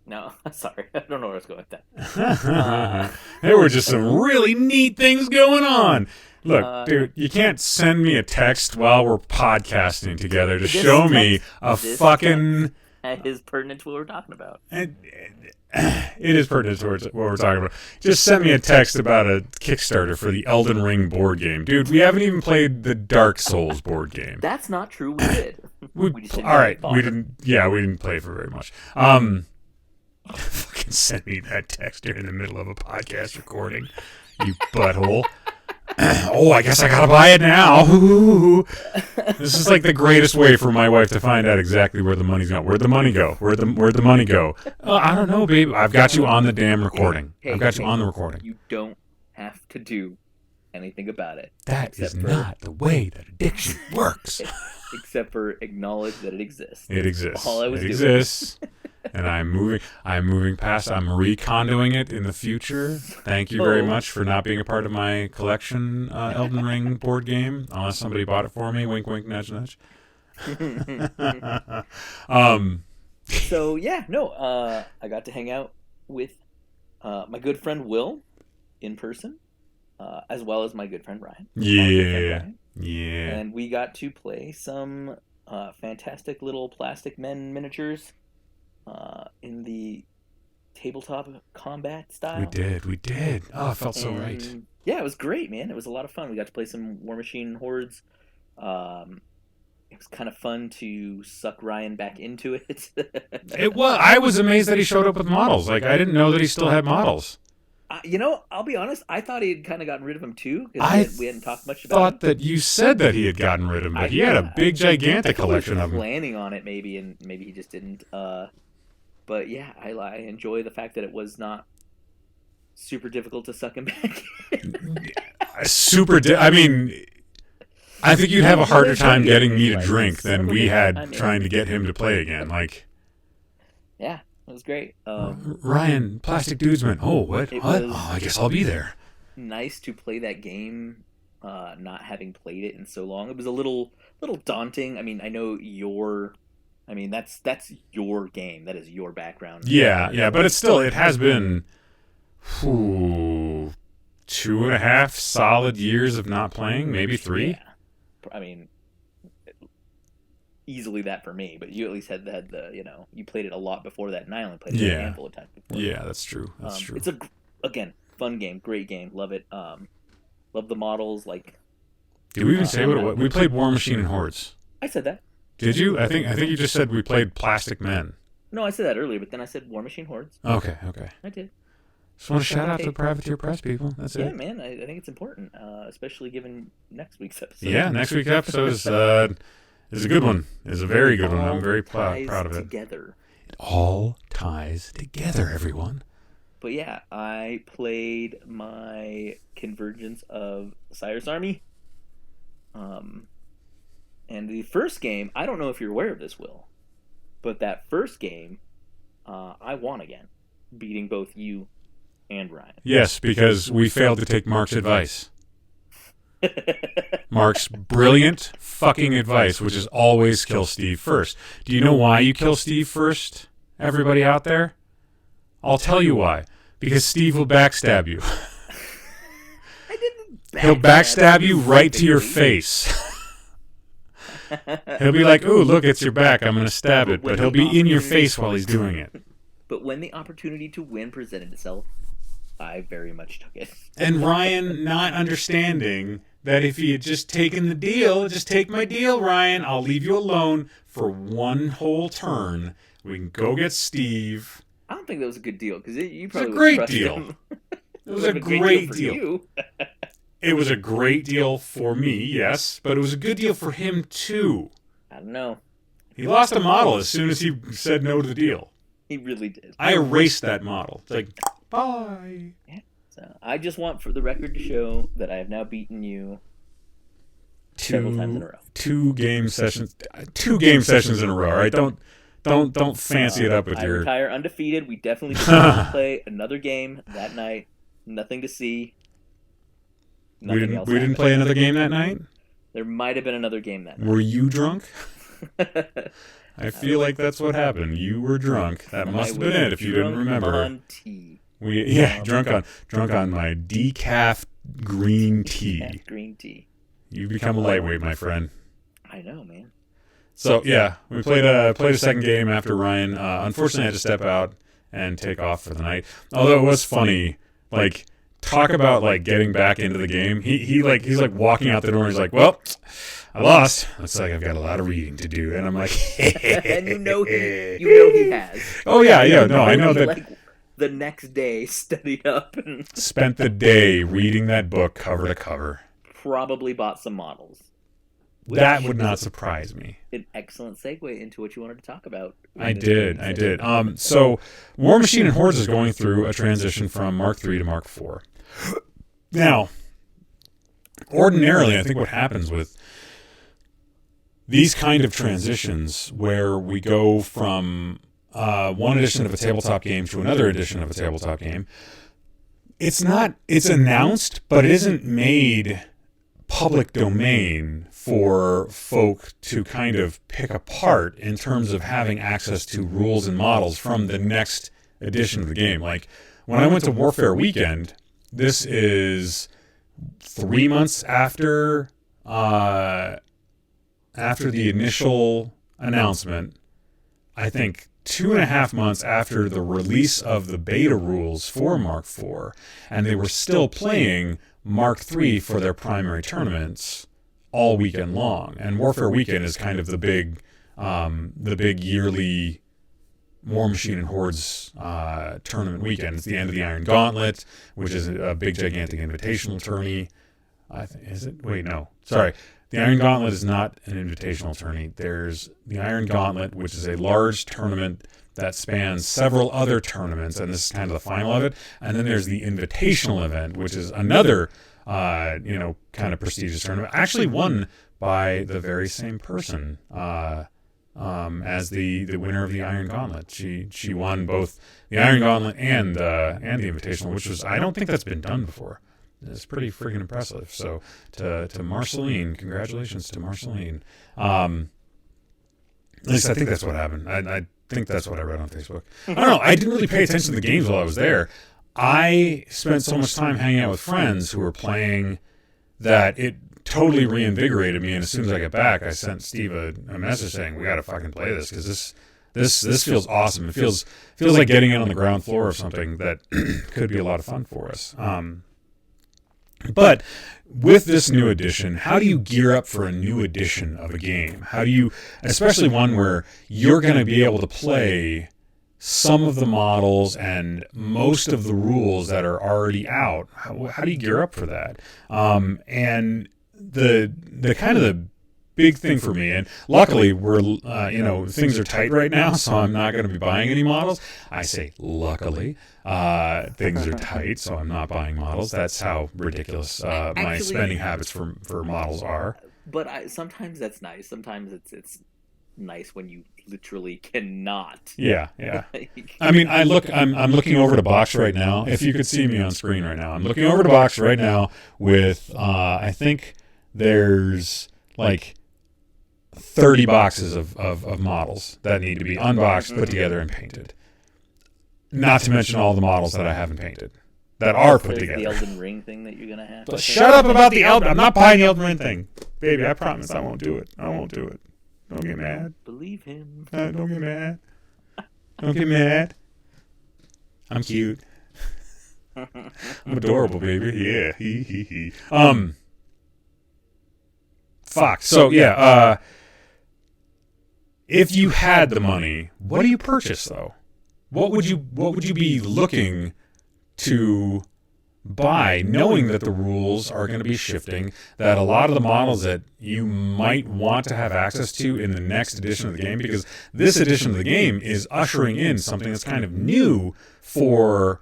No, sorry, I don't know where I was going with that. There were just some really neat things going on. Look, dude, you can't send me a text while we're podcasting together to show me a fucking That is pertinent to what we're talking about. And it is pertinent to what we're talking about. Just sent me a text about a Kickstarter for the Elden Ring board game. Dude, we haven't even played the Dark Souls board game. That's not true. We did. We just didn't all right. play it. We didn't play it for very much. Fucking send me that text during the middle of a podcast recording, you butthole. Oh, I guess I gotta buy it now. Ooh. This is like the greatest way for my wife to find out exactly where the money's going. Where'd the money go? Where'd the money go? I don't know, babe. I've got you on the damn recording. I've got you on the recording. You don't have to do anything about it. That is not the way that addiction works. Except for acknowledge that it exists. It exists. All I was doing. Exists. And I'm moving past. I'm recondoing it in the future. Thank you very much for not being a part of my collection, Elden Ring board game. Unless somebody bought it for me. Wink, wink, nudge, nudge. So yeah, no. I got to hang out with my good friend Will in person, as well as my good friend Ryan. Yeah. And we got to play some fantastic little plastic men miniatures. In the tabletop combat style. We did. Oh, it felt so right. Yeah, it was great, man. It was a lot of fun. We got to play some Warmachine and Hordes. It was kind of fun to suck Ryan back into it. It was. I was amazed that he showed up with models. Like, I didn't know that he still had models. I'll be honest. I thought he had kind of gotten rid of them too. Because we hadn't talked much about him. I thought that you said that he had gotten rid of them, but he had a big, gigantic collection of them. Planning on it, maybe, and maybe he just didn't. But yeah, I enjoy the fact that it was not super difficult to suck him back. I mean, I think you'd have a harder time getting me to drink than we had trying to get him to play again. Like, yeah, it was great. Ryan, Plastic Dudesman. Oh, what? Oh, I guess I'll be there. Nice to play that game, not having played it in so long. It was a little daunting. I mean, I know that's your game. That is your background. Yeah, but it has been 2.5 solid years of not playing, maybe 3. Yeah. I mean, easily that for me, but you at least had the you played it a lot before that, and I only played it a handful of times before. Yeah, that's true. It's again, fun game, great game, love it. Love the models. Like, did we even say what it was? We played Warmachine and Hordes. I said that. Did you? I think you just said we played Plastic Men. No, I said that earlier, but then I said Warmachine Hordes. Okay. I did. Just want to shout out to the Privateer Press people. That's it. Yeah, man, I think it's important, especially given next week's episode. Yeah, next week's episode is a good one. It's a very good one. I'm very proud of it. Together. It all ties together, everyone. But yeah, I played my Convergence of Cyrus Army. And the first game, I don't know if you're aware of this, Will, but that first game, I won again, beating both you and Ryan. Yes, because we failed to take Mark's advice. Mark's brilliant fucking advice, which is always kill Steve first. Do you know why you kill Steve first, everybody out there? I'll tell you why. Because Steve will backstab you. I didn't He'll backstab you right to your face. He'll be like, ooh, look, it's your back. I'm going to stab it. But he'll be in your face while he's doing it. But when the opportunity to win presented itself, I very much took it. And Ryan not understanding that if he had just taken the deal, just take my deal, Ryan. I'll leave you alone for one whole turn. We can go get Steve. I don't think that was a good deal because you probably would have trusted him. It was a great deal. It was a great deal for me, yes, but it was a good deal for him, too. I don't know. He lost a model as soon as he said no to the deal. He really did. I erased that model. It's like, bye. Yeah. So I just want for the record to show that I have now beaten you several times in a row. 2 game sessions in a row, all right? Don't fancy it up with your... I retire undefeated. We definitely decided to play another game that night. Nothing to see. We didn't play another game that night? There might have been another game that night. Were you drunk? I feel like that's what happened. You were drunk. That must have been it if you didn't remember. On tea. Drunk on my decaf green tea. Green tea. You become a lightweight, my friend. I know, man. So yeah, we played a second game after Ryan. Unfortunately, I had to step out and take off for the night. Although it was funny, like talk about like getting back into the game. He's like walking out the door. And he's like, "Well, I lost. Looks like I've got a lot of reading to do." And I'm like, and you know he has. Oh yeah. No, I know that. Like, the next day, studied up and spent the day reading that book cover to cover. Probably bought some models. That would not surprise me. An excellent segue into what you wanted to talk about. I did. So Warmachine and Hordes is going through a transition from Mark III to Mark IV. Now, ordinarily, I think what happens with these kind of transitions where we go from one edition of a tabletop game to another edition of a tabletop game, it's announced, but it isn't made public domain for folk to kind of pick apart in terms of having access to rules and models from the next edition of the game. Like when I went to Warfare Weekend, this is 3 months after the initial announcement, I think 2.5 months after the release of the beta rules for Mark IV, and they were still playing Mark III for their primary tournaments all weekend long. And Warfare Weekend is kind of the big yearly Warmachine and Hordes tournament weekend. It's the end of the Iron Gauntlet, which is a big, gigantic invitational tourney. Is it? Wait, no. Sorry. The Iron Gauntlet is not an invitational tourney. There's the Iron Gauntlet, which is a large tournament that spans several other tournaments, and this is kind of the final of it. And then there's the invitational event, which is another, kind of prestigious tournament, actually won by the very same person as the winner of the Iron Gauntlet. She won both the Iron Gauntlet and the invitational, which was, I don't think that's been done before. It's pretty freaking impressive. So to Marceline, congratulations to Marceline. At least I think that's what happened. I think that's what I read on Facebook. I don't know. I didn't really pay attention to the games while I was there. I spent so much time hanging out with friends who were playing that it totally reinvigorated me. And as soon as I got back, I sent Steve a message saying, "We got to fucking play this because this feels awesome. It feels like getting in on the ground floor of something that could be a lot of fun for us." But with this new edition, how do you gear up for a new edition of a game? How do you, especially one where you're going to be able to play some of the models and most of the rules that are already out? How do you gear up for that? And the kind of the big thing for me, and luckily we're things are tight right now, so I'm not going to be buying any models. I say luckily things are tight, so I'm not buying models. That's how ridiculous my spending habits for models are. But sometimes that's nice. Sometimes it's nice when you literally cannot. Yeah. I mean, I'm looking over the box right now. If you could see me on screen right now, I'm looking over the box right now with I think there's like 30 boxes of models that need to be unboxed, put together, and painted. Not to mention all the models that I haven't painted that are put together. The Elden Ring thing that you're gonna have. But shut up about the Elden. I'm not buying the Elden Ring thing, baby. I promise I won't do it. Don't get mad. Believe him. Don't get mad. Don't get mad. I'm cute. I'm adorable, baby. Yeah. Fuck. So yeah. If you had the money, what do you purchase though? What would you be looking to buy, knowing that the rules are going to be shifting, that a lot of the models that you might want to have access to in the next edition of the game, because this edition of the game is ushering in something that's kind of new for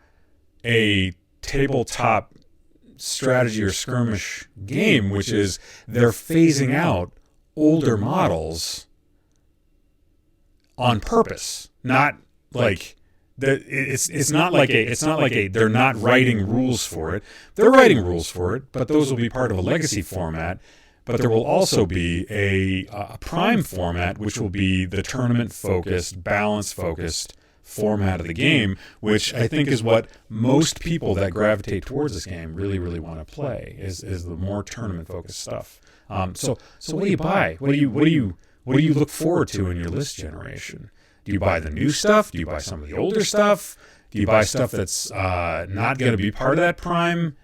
a tabletop strategy or skirmish game, which is they're phasing out older models on purpose. Not like it's not like they're not writing rules for it. They're writing rules for it, but those will be part of a legacy format. But there will also be a prime format, which will be the tournament focused, balance focused format of the game, which I think is what most people that gravitate towards this game really, really want to play, is the more tournament focused stuff. So what do you buy? What do what do you look forward to in your list generation? Do you buy the new stuff? Do you buy some of the older stuff? Do you buy stuff that's not going to be part of that prime,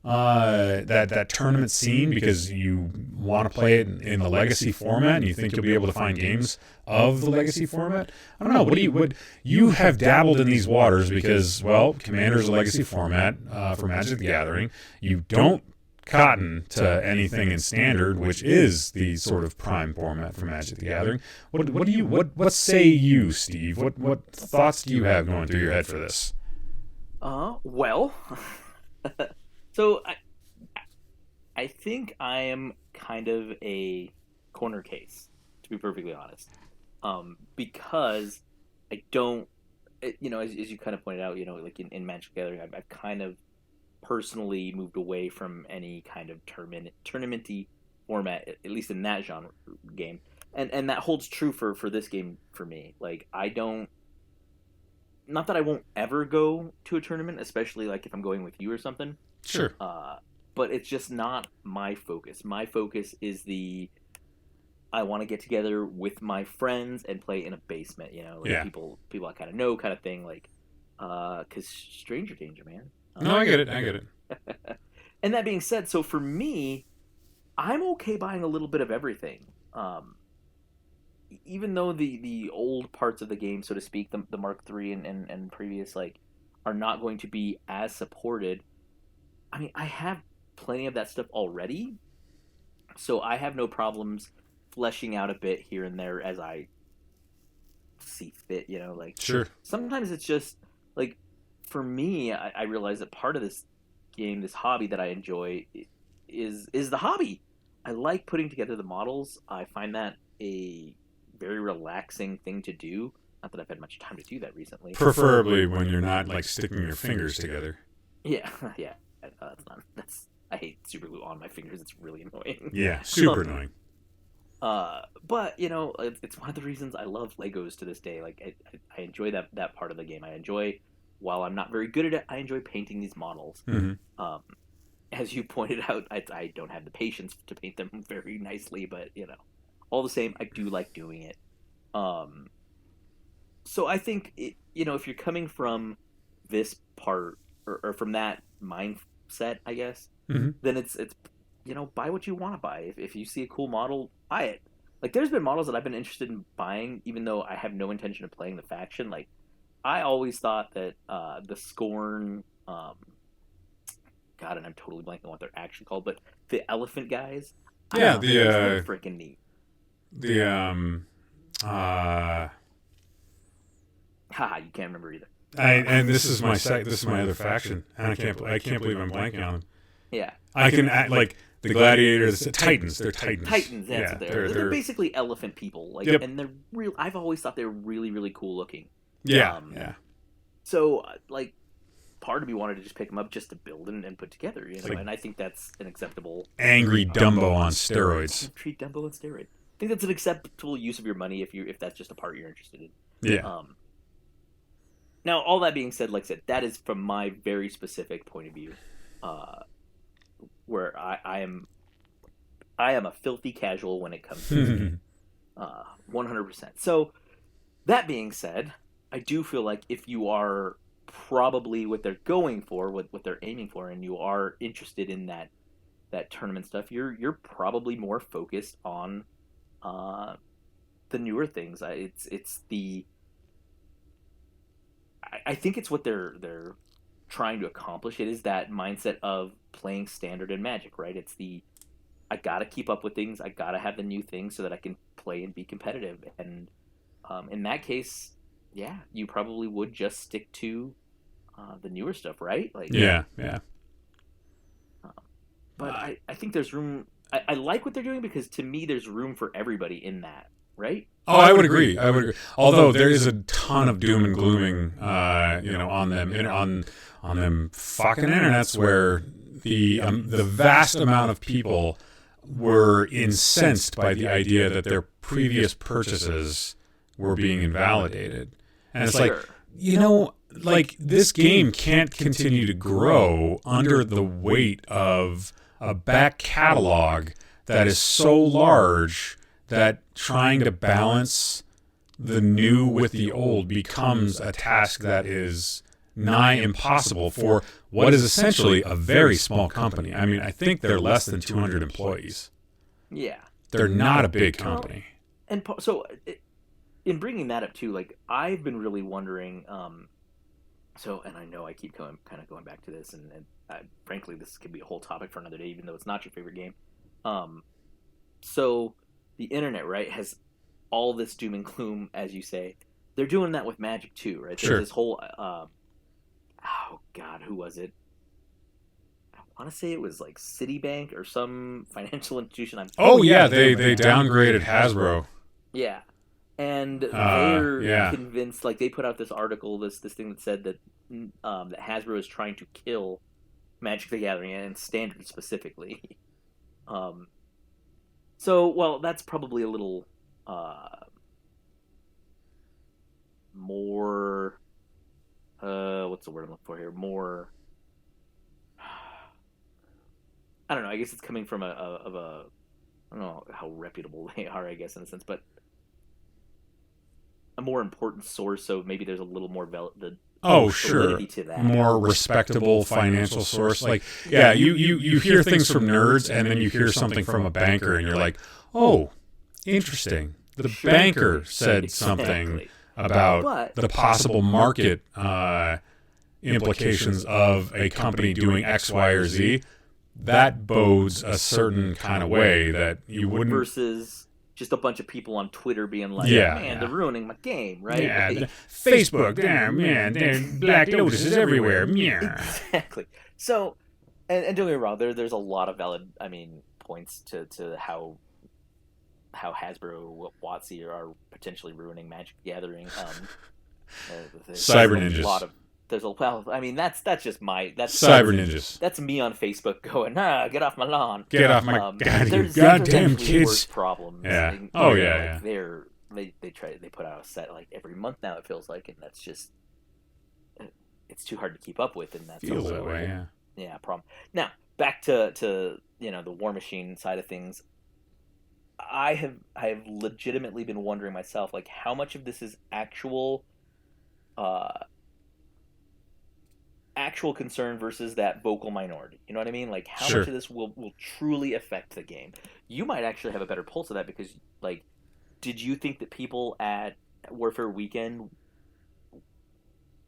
that tournament scene because you want to play it in the legacy format and you think you'll be able to find games of the legacy format? I don't know. What you have dabbled in these waters because, well, Commander is a legacy format for Magic the Gathering. You don't cotton to anything in Standard, which is the sort of prime format for Magic the Gathering. What say you, Steve? What thoughts do you have going through your head for this? Well, so I think I am kind of a corner case, to be perfectly honest, because I don't, as you kind of pointed out, like in Magic the Gathering, I've kind of personally moved away from any kind of tournament-y format, at least in that genre game, and that holds true for this game for me. Like, I don't, not that I won't ever go to a tournament, especially like if I'm going with you or something. Sure. But it's just not my focus. My focus is I want to get together with my friends and play in a basement, people I kind of know, kind of thing, like, because stranger danger, man. No, I get it. And that being said, so for me, I'm okay buying a little bit of everything. Even though the old parts of the game, so to speak, the Mark III and previous, like, are not going to be as supported. I mean, I have plenty of that stuff already, so I have no problems fleshing out a bit here and there as I see fit, like. Sure. Sometimes it's just, like, for me, I realize that part of this game, this hobby that I enjoy, is the hobby. I like putting together the models. I find that a very relaxing thing to do. Not that I've had much time to do that recently. Preferably when you're not, like, sticking your fingers together. Yeah. I hate super glue on my fingers. It's really annoying. Yeah, super annoying. But it's one of the reasons I love Legos to this day. Like, I enjoy that part of the game. I enjoy, while I'm not very good at it, I enjoy painting these models. Mm-hmm. As you pointed out, I don't have the patience to paint them very nicely, but all the same, I do like doing it. So I think if you're coming from this part or from that mindset, I guess, mm-hmm. then it's buy what you want to buy. If you see a cool model, buy it. Like, there's been models that I've been interested in buying, even though I have no intention of playing the faction. Like, I always thought that the Scorn, God, and I'm totally blanking on what they're actually called, but the elephant guys. Yeah, they're freaking neat. Haha, you can't remember either. And this is my other faction, and I can't believe I'm blanking on them. Yeah, I can act like the gladiators, Titans. They're Titans. Titans, that's what they're basically elephant people. Like, yep. And they're real. I've always thought they were really, really cool looking. Yeah, So, like, part of me wanted to just pick them up just to build and put together, like, and I think that's an acceptable. Angry Dumbo on steroids. Treat Dumbo on steroids. I think that's an acceptable use of your money if that's just a part you're interested in. Yeah. Now, all that being said, like I said, that is from my very specific point of view, where I am a filthy casual when it comes to 100%. So, that being said, I do feel like if you are probably what they're going for, what they're aiming for, and you are interested in that tournament stuff, you're probably more focused on the newer things. I think it's what they're trying to accomplish. It is that mindset of playing Standard and Magic, right? It's I gotta keep up with things. I gotta have the new things so that I can play and be competitive. And in that case, yeah, you probably would just stick to the newer stuff, right? Like, yeah. But I think there's room. I like what they're doing because to me, there's room for everybody in that, right? Oh, I would agree. Although there is a ton of doom and glooming, on them on them fucking internets where the vast amount of people were incensed by the idea that their previous purchases were being invalidated, and it's sure. like this game can't continue to grow under the weight of a back catalog that is so large that trying to balance the new with the old becomes a task that is nigh impossible for what is essentially a very small company. I mean, I think they're less than 200 employees. Yeah. They're not a big company. And so, in bringing that up too, like I've been really wondering. So, and I know I keep kind of going back to this, and frankly, this could be a whole topic for another day, even though it's not your favorite game. So the internet, right, has all this doom and gloom, as you say. They're doing that with Magic too, right? There's this whole, oh God, who was it? I want to say it was like Citibank or some financial institution. They downgraded Hasbro. Yeah. And they're convinced, like they put out this article, this thing that said that that Hasbro is trying to kill Magic the Gathering and Standard specifically. So, well, that's probably a little more. What's the word I'm looking for here? More. I don't know. I guess it's coming from I don't know how reputable they are, I guess, in a sense, but a more important source, so maybe there's a little more validity to that. More respectable financial source. Like, you hear things from nerds, and then you hear something from a banker, and you're like, oh, interesting. The banker said something about the possible market implications of a company doing X, Y, or Z. That bodes a certain kind of way that you wouldn't... Versus just a bunch of people on Twitter being like, man, they're ruining my game, right? Yeah, Facebook, damn, man, there's Black Lotuses everywhere. Yeah. Exactly. So, and don't get me wrong, there's a lot of valid, points to how Hasbro, WotC are potentially ruining Magic the Gathering. Cyber Ninjas. That's just Cyber Ninjas. That's me on Facebook going, get off my lawn. Get off my goddamn kids. Worse problems. Yeah. They put out a set like every month now, it feels like, and that's just, it's too hard to keep up with, and that's feels that way. Yeah. Yeah, problem. Now back to the Warmachine side of things. I have legitimately been wondering myself, like, how much of this is actual concern versus that vocal minority. You know what I mean? Like, how much of this will truly affect the game? You might actually have a better pulse of that because, like, did you think that people at Warfare Weekend,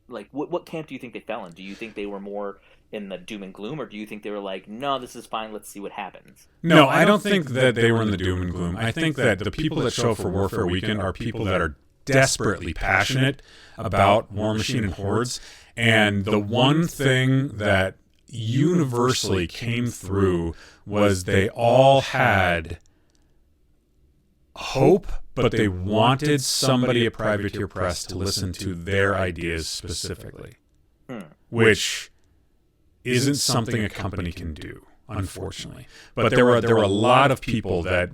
like, what camp do you think they fell in? Do you think they were more in the doom and gloom, or do you think they were like, no, this is fine, let's see what happens? No, I don't think that they were in the doom and gloom. I think that the people that show up for Warfare Weekend are people that are desperately passionate about Warmachine and Hordes. And the one thing that universally came through was they all had hope, but they wanted somebody at Privateer Press to listen to their ideas specifically, which isn't something a company can do, unfortunately. But there were a lot of people that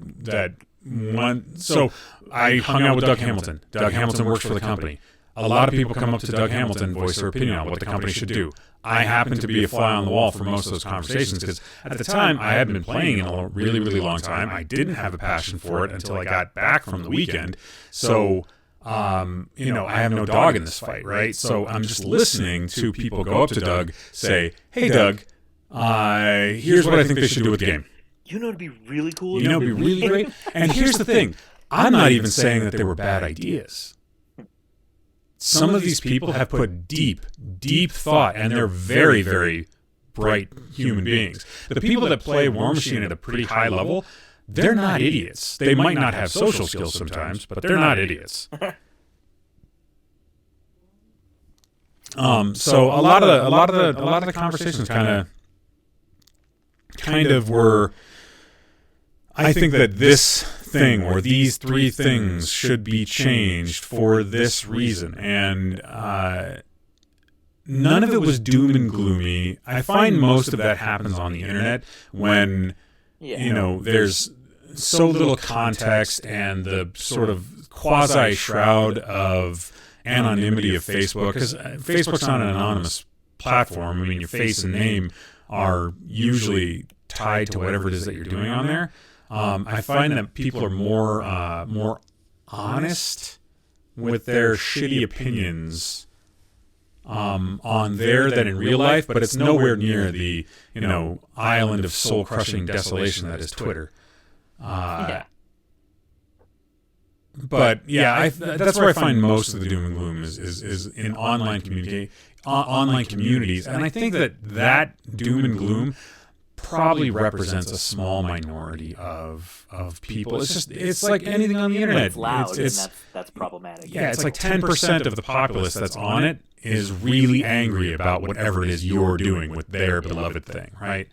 want. So I hung out with Doug Hamilton. Doug Hamilton works for the company. A lot of people come up to Doug Hamilton and voice their opinion on what the company should do. I happened to be a fly on the wall for most of those conversations because at the time I hadn't been playing in a really, really long time. I didn't have a passion for it until I got back from the weekend. So, I have no dog in this fight, right? So I'm just listening to people go up to Doug, say, hey, Doug, here's what I think they should do with the game. You know, it'd be really cool. You know, it'd be really great. And here's the thing. I'm not even saying that they were bad ideas. Some of these people have put deep, deep thought, and they're very, very bright human beings. The people that play Warmachine at a pretty high level, they're not idiots. They might not have social skills sometimes, but they're not idiots. So a lot of the conversations kind of were. I think that this thing or these three things should be changed for this reason, and none of it was doom and gloomy. I find most of that happens on the internet when there's so little context and the sort of quasi shroud of anonymity of Facebook, because Facebook's not an anonymous platform. I mean, your face and name are usually tied to whatever it is that you're doing on there. I find that people are more honest with their shitty opinions on there than in real life, but it's nowhere near the island of soul crushing desolation that is Twitter. But yeah, that's where I find most of the doom and gloom is in online communities, and I think that doom and gloom probably represents a small minority of people. It's like anything on the internet. It's loud, and that's problematic. Yeah, it's like 10% of the populace that's on it is really angry about whatever it is you're doing with their beloved thing, right?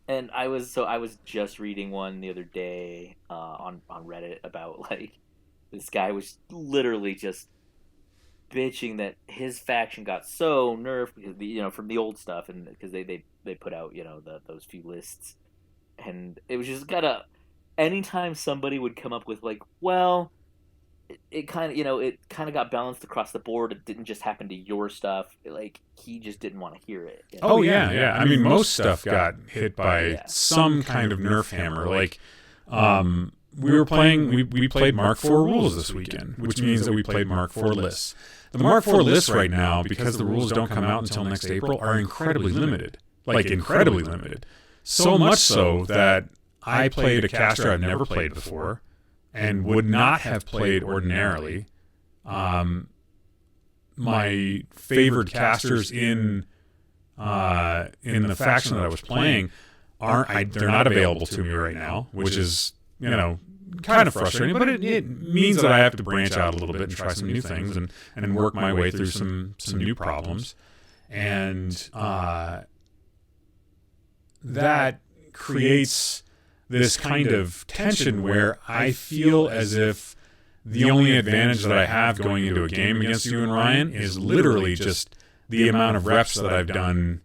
And I was just reading one the other day on Reddit about like this guy was literally just bitching that his faction got so nerfed because from the old stuff, and because they put out those few lists, and it was just anytime somebody would come up with like, well, it kind of got balanced across the board. It didn't just happen to your stuff. Like he just didn't want to hear it. Oh yeah. I mean, most stuff got hit by some kind of nerf hammer. Like, we played Mark IV rules this weekend, which means that we played Mark IV lists. The Mark IV lists right now, because the rules don't come out until next April, are incredibly limited. Like incredibly limited. So much so that I played a caster I've never played before, and would not have played ordinarily. My favored casters in the faction that I was playing they're not available to me right now, which is kind of frustrating, but it means that I have to branch out a little bit and try some new things and work my way through some new problems, and that creates this kind of tension where I feel as if the only advantage that I have going into a game against you and Ryan is literally just the amount of reps that I've done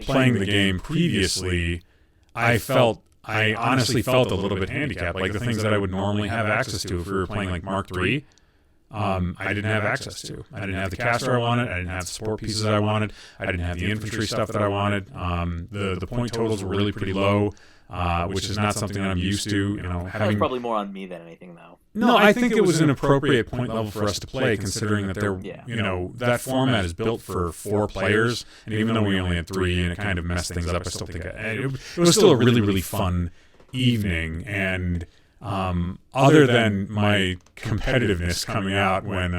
playing the game previously. I honestly felt a little bit handicapped. Like the things that I would normally have access to if we were playing like Mark III, I didn't have access to. I didn't have the caster I wanted. I didn't have the support pieces I wanted. I didn't have the infantry stuff that I wanted. The point totals were really pretty low, which is not something that I'm used to. That was probably more on me than anything, though. No, I think it was an appropriate point level for us to play, considering that that format is built for 4 players, and even though we only had 3 and it kind of messed things up, I still think it was still a really, really fun evening. And other than my competitiveness coming out when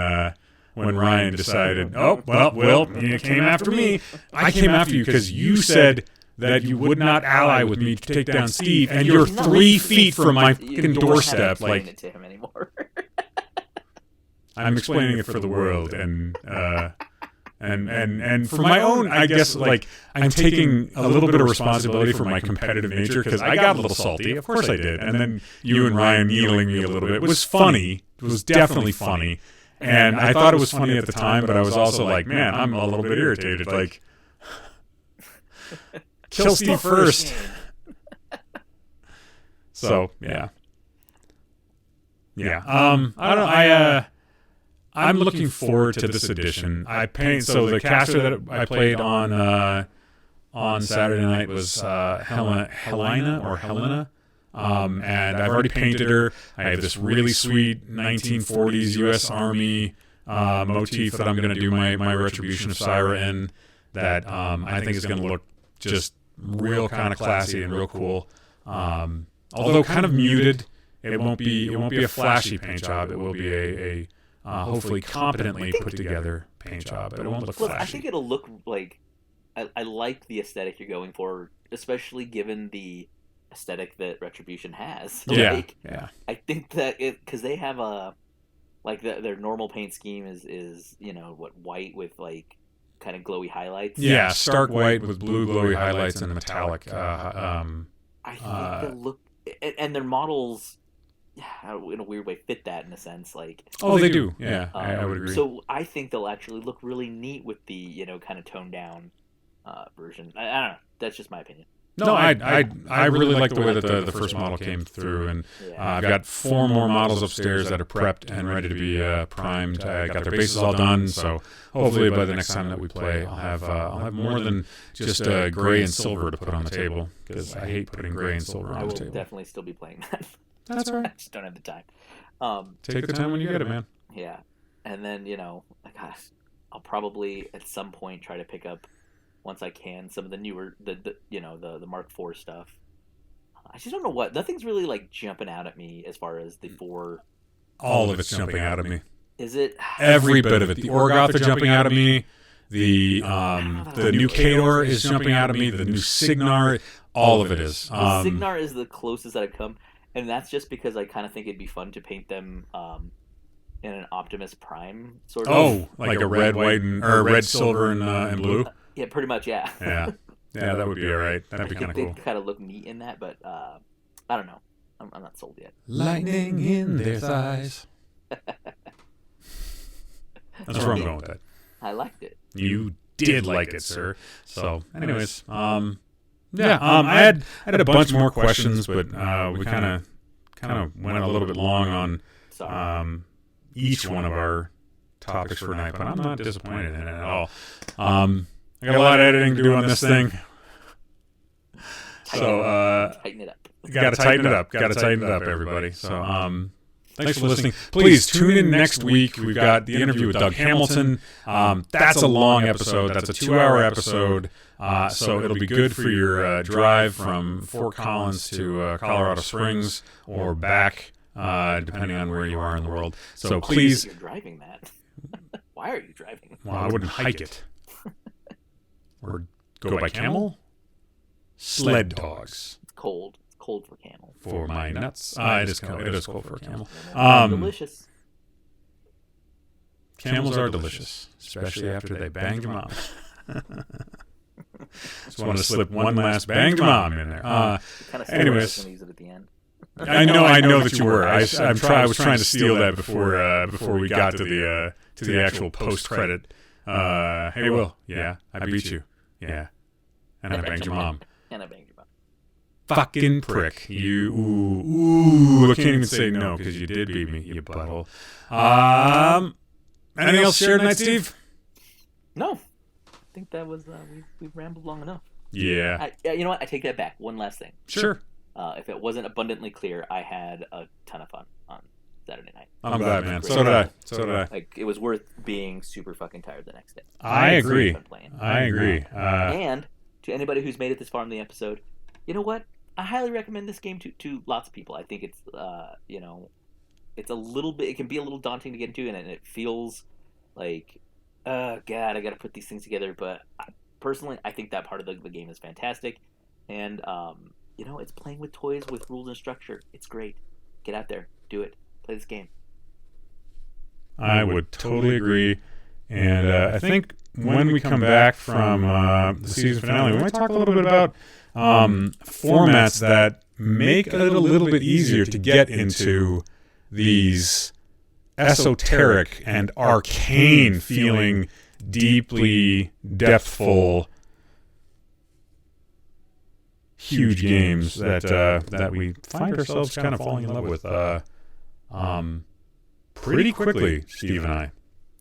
Ryan decided, oh, well, Will, you came after me. I came after you because you said that you would not ally with me to take down Steve, and you're 3 feet from my fucking doorstep. Like, it to him anymore. I'm explaining it for the world, and for my own, I guess, like, I'm taking a little bit of responsibility for my competitive nature, because I got a little salty. Of course I did. And then you and Ryan needling me a little bit was funny. It was definitely funny. And I thought it was funny at the time, but I was also like, man, I'm a little bit irritated. Like, kill Steve first. So yeah. I don't know. I'm looking forward to this edition. So the caster that I played on Saturday night was Helena. And I've already painted her. I have this really sweet 1940s U.S. Army motif that I'm going to do my Retribution of Syra in. That I think is going to look just real kind of classy and real cool. Although kind of muted, it won't be a flashy paint job. It will be a hopefully competently put together paint job. But it won't look flashy. I think it'll look like I like the aesthetic you're going for, especially given the aesthetic that Retribution has. Yeah. I think that because they have their normal paint scheme is white with like kind of glowy highlights. Yeah, stark white with blue glowy highlights and metallic. I think they look, and their models, in a weird way, fit that in a sense. Like, they do. Yeah, I would agree. So I think they'll actually look really neat with the kind of toned down version. I don't know. That's just my opinion. No, I really like the way that the first model came through, and I've got 4 more models upstairs that are prepped and ready to be primed. I got their bases all done, so hopefully by the next time that we play, I'll have more than just gray and silver to put on the table, because I hate putting gray and silver on the table. I will definitely still be playing that. That's all right. I just don't have the time. Take the time when you get it, man. Yeah, and then gosh, I'll probably at some point try to pick up, once I can, some of the newer, the Mark IV stuff. I just don't know what. Nothing's really like jumping out at me as far as the 4. All of it's jumping out at me. Is it? Every bit of it. The Orgoth are jumping out at me. The new Kador is jumping out at me. The new Signar, all of it is. The Signar is the closest that I've come, and that's just because I kind of think it'd be fun to paint them in an Optimus Prime sort of. Oh, like a red, white, or red, silver, and blue. Yeah, pretty much. Yeah. Yeah, that would be all right. That'd be kind of cool. They kind of look neat in that, but I don't know. I'm not sold yet. Lightning in their thighs. That's where I'm going with that. I liked it. You did like it, sir. So, anyways, I had a bunch more questions, but we kind of went a little bit long on each one of our topics for tonight, but I'm not disappointed in it at all. I got a lot of editing to do on this thing. Tighten it up. Got to tighten it up, everybody. So, thanks for listening. Please tune in next week. We've got the interview with Doug Hamilton. That's a long episode. That's a 2-hour episode. So it'll be good for your drive from Fort Collins to Colorado Springs or back, depending on where you are in the world. So please. You're driving that. Why are you driving? Well, I wouldn't hike it. Or go by camel? Sled dogs. It's cold. It's cold for camel. For my nuts. It is cold for a camel. Delicious. Camels are delicious, especially after they banged your mom. Just wanted to slip one last banged your mom in there. Anyways. Use it at the end. I know that you were. I was trying to steal that before we got to the actual post credit. Hey, Will. Yeah, I beat you. Yeah, and I banged your mom. Fucking prick. You. Ooh. I can't even say no because you did beat me, you butthole. Anything else to share tonight, Steve? No. I think that was we've rambled long enough. Yeah. You know what? I take that back. One last thing. Sure. If it wasn't abundantly clear, I had a ton of fun on Saturday night. I'm glad, man. So did I. Like, it was worth being super fucking tired the next day. I agree. And to anybody who's made it this far in the episode, you know what? I highly recommend this game to lots of people. I think it's it's a little bit. It can be a little daunting to get into, and it feels like, God, I got to put these things together. But personally, I think that part of the game is fantastic, and it's playing with toys with rules and structure. It's great. Get out there, do it, play this game. I would totally agree, and I think when we come back from the season finale, we might talk a little bit about formats that make it a little bit easier to get into these esoteric and arcane feeling, deeply depthful, huge games that we find ourselves kind of falling in love with pretty quickly, Steve and I.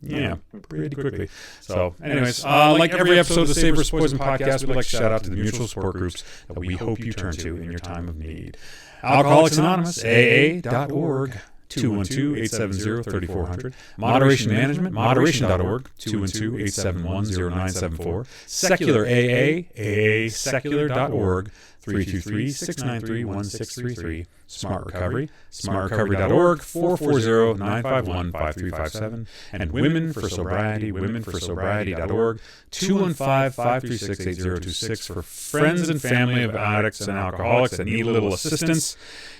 Yeah, pretty quickly. So, anyways, like every episode of the Save vs. Poison podcast, we'd like to shout out to the mutual support groups that we hope you turn to in your time of need. Alcoholics Anonymous, AA.org, 212-870-3400. Moderation Management, moderation.org, 212-871-0974. Secular AA, aasecular.org, 323-693-1633. Smart Recovery, smartrecovery.org, 440-951-5357. And Women for Sobriety, womenforsobriety.org, 215-536-8026 for friends and family of addicts and alcoholics that need a little assistance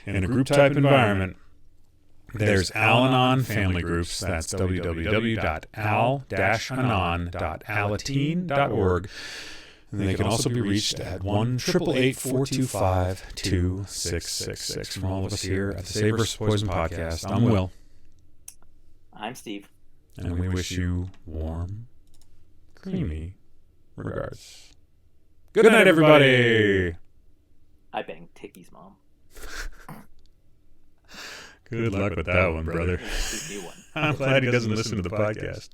in a group-type environment. There's Al-Anon family groups. That's www.al-anon.alateen.org. And they can also be reached at 1-888-425-2666. From all of us here at the Save vs. Poison podcast, I'm Will. I'm Steve. And we wish you warm, creamy regards. Good night, everybody. I banged Ticky's mom. Good luck with that one, brother. It's a new one. I'm glad he doesn't listen to the podcast.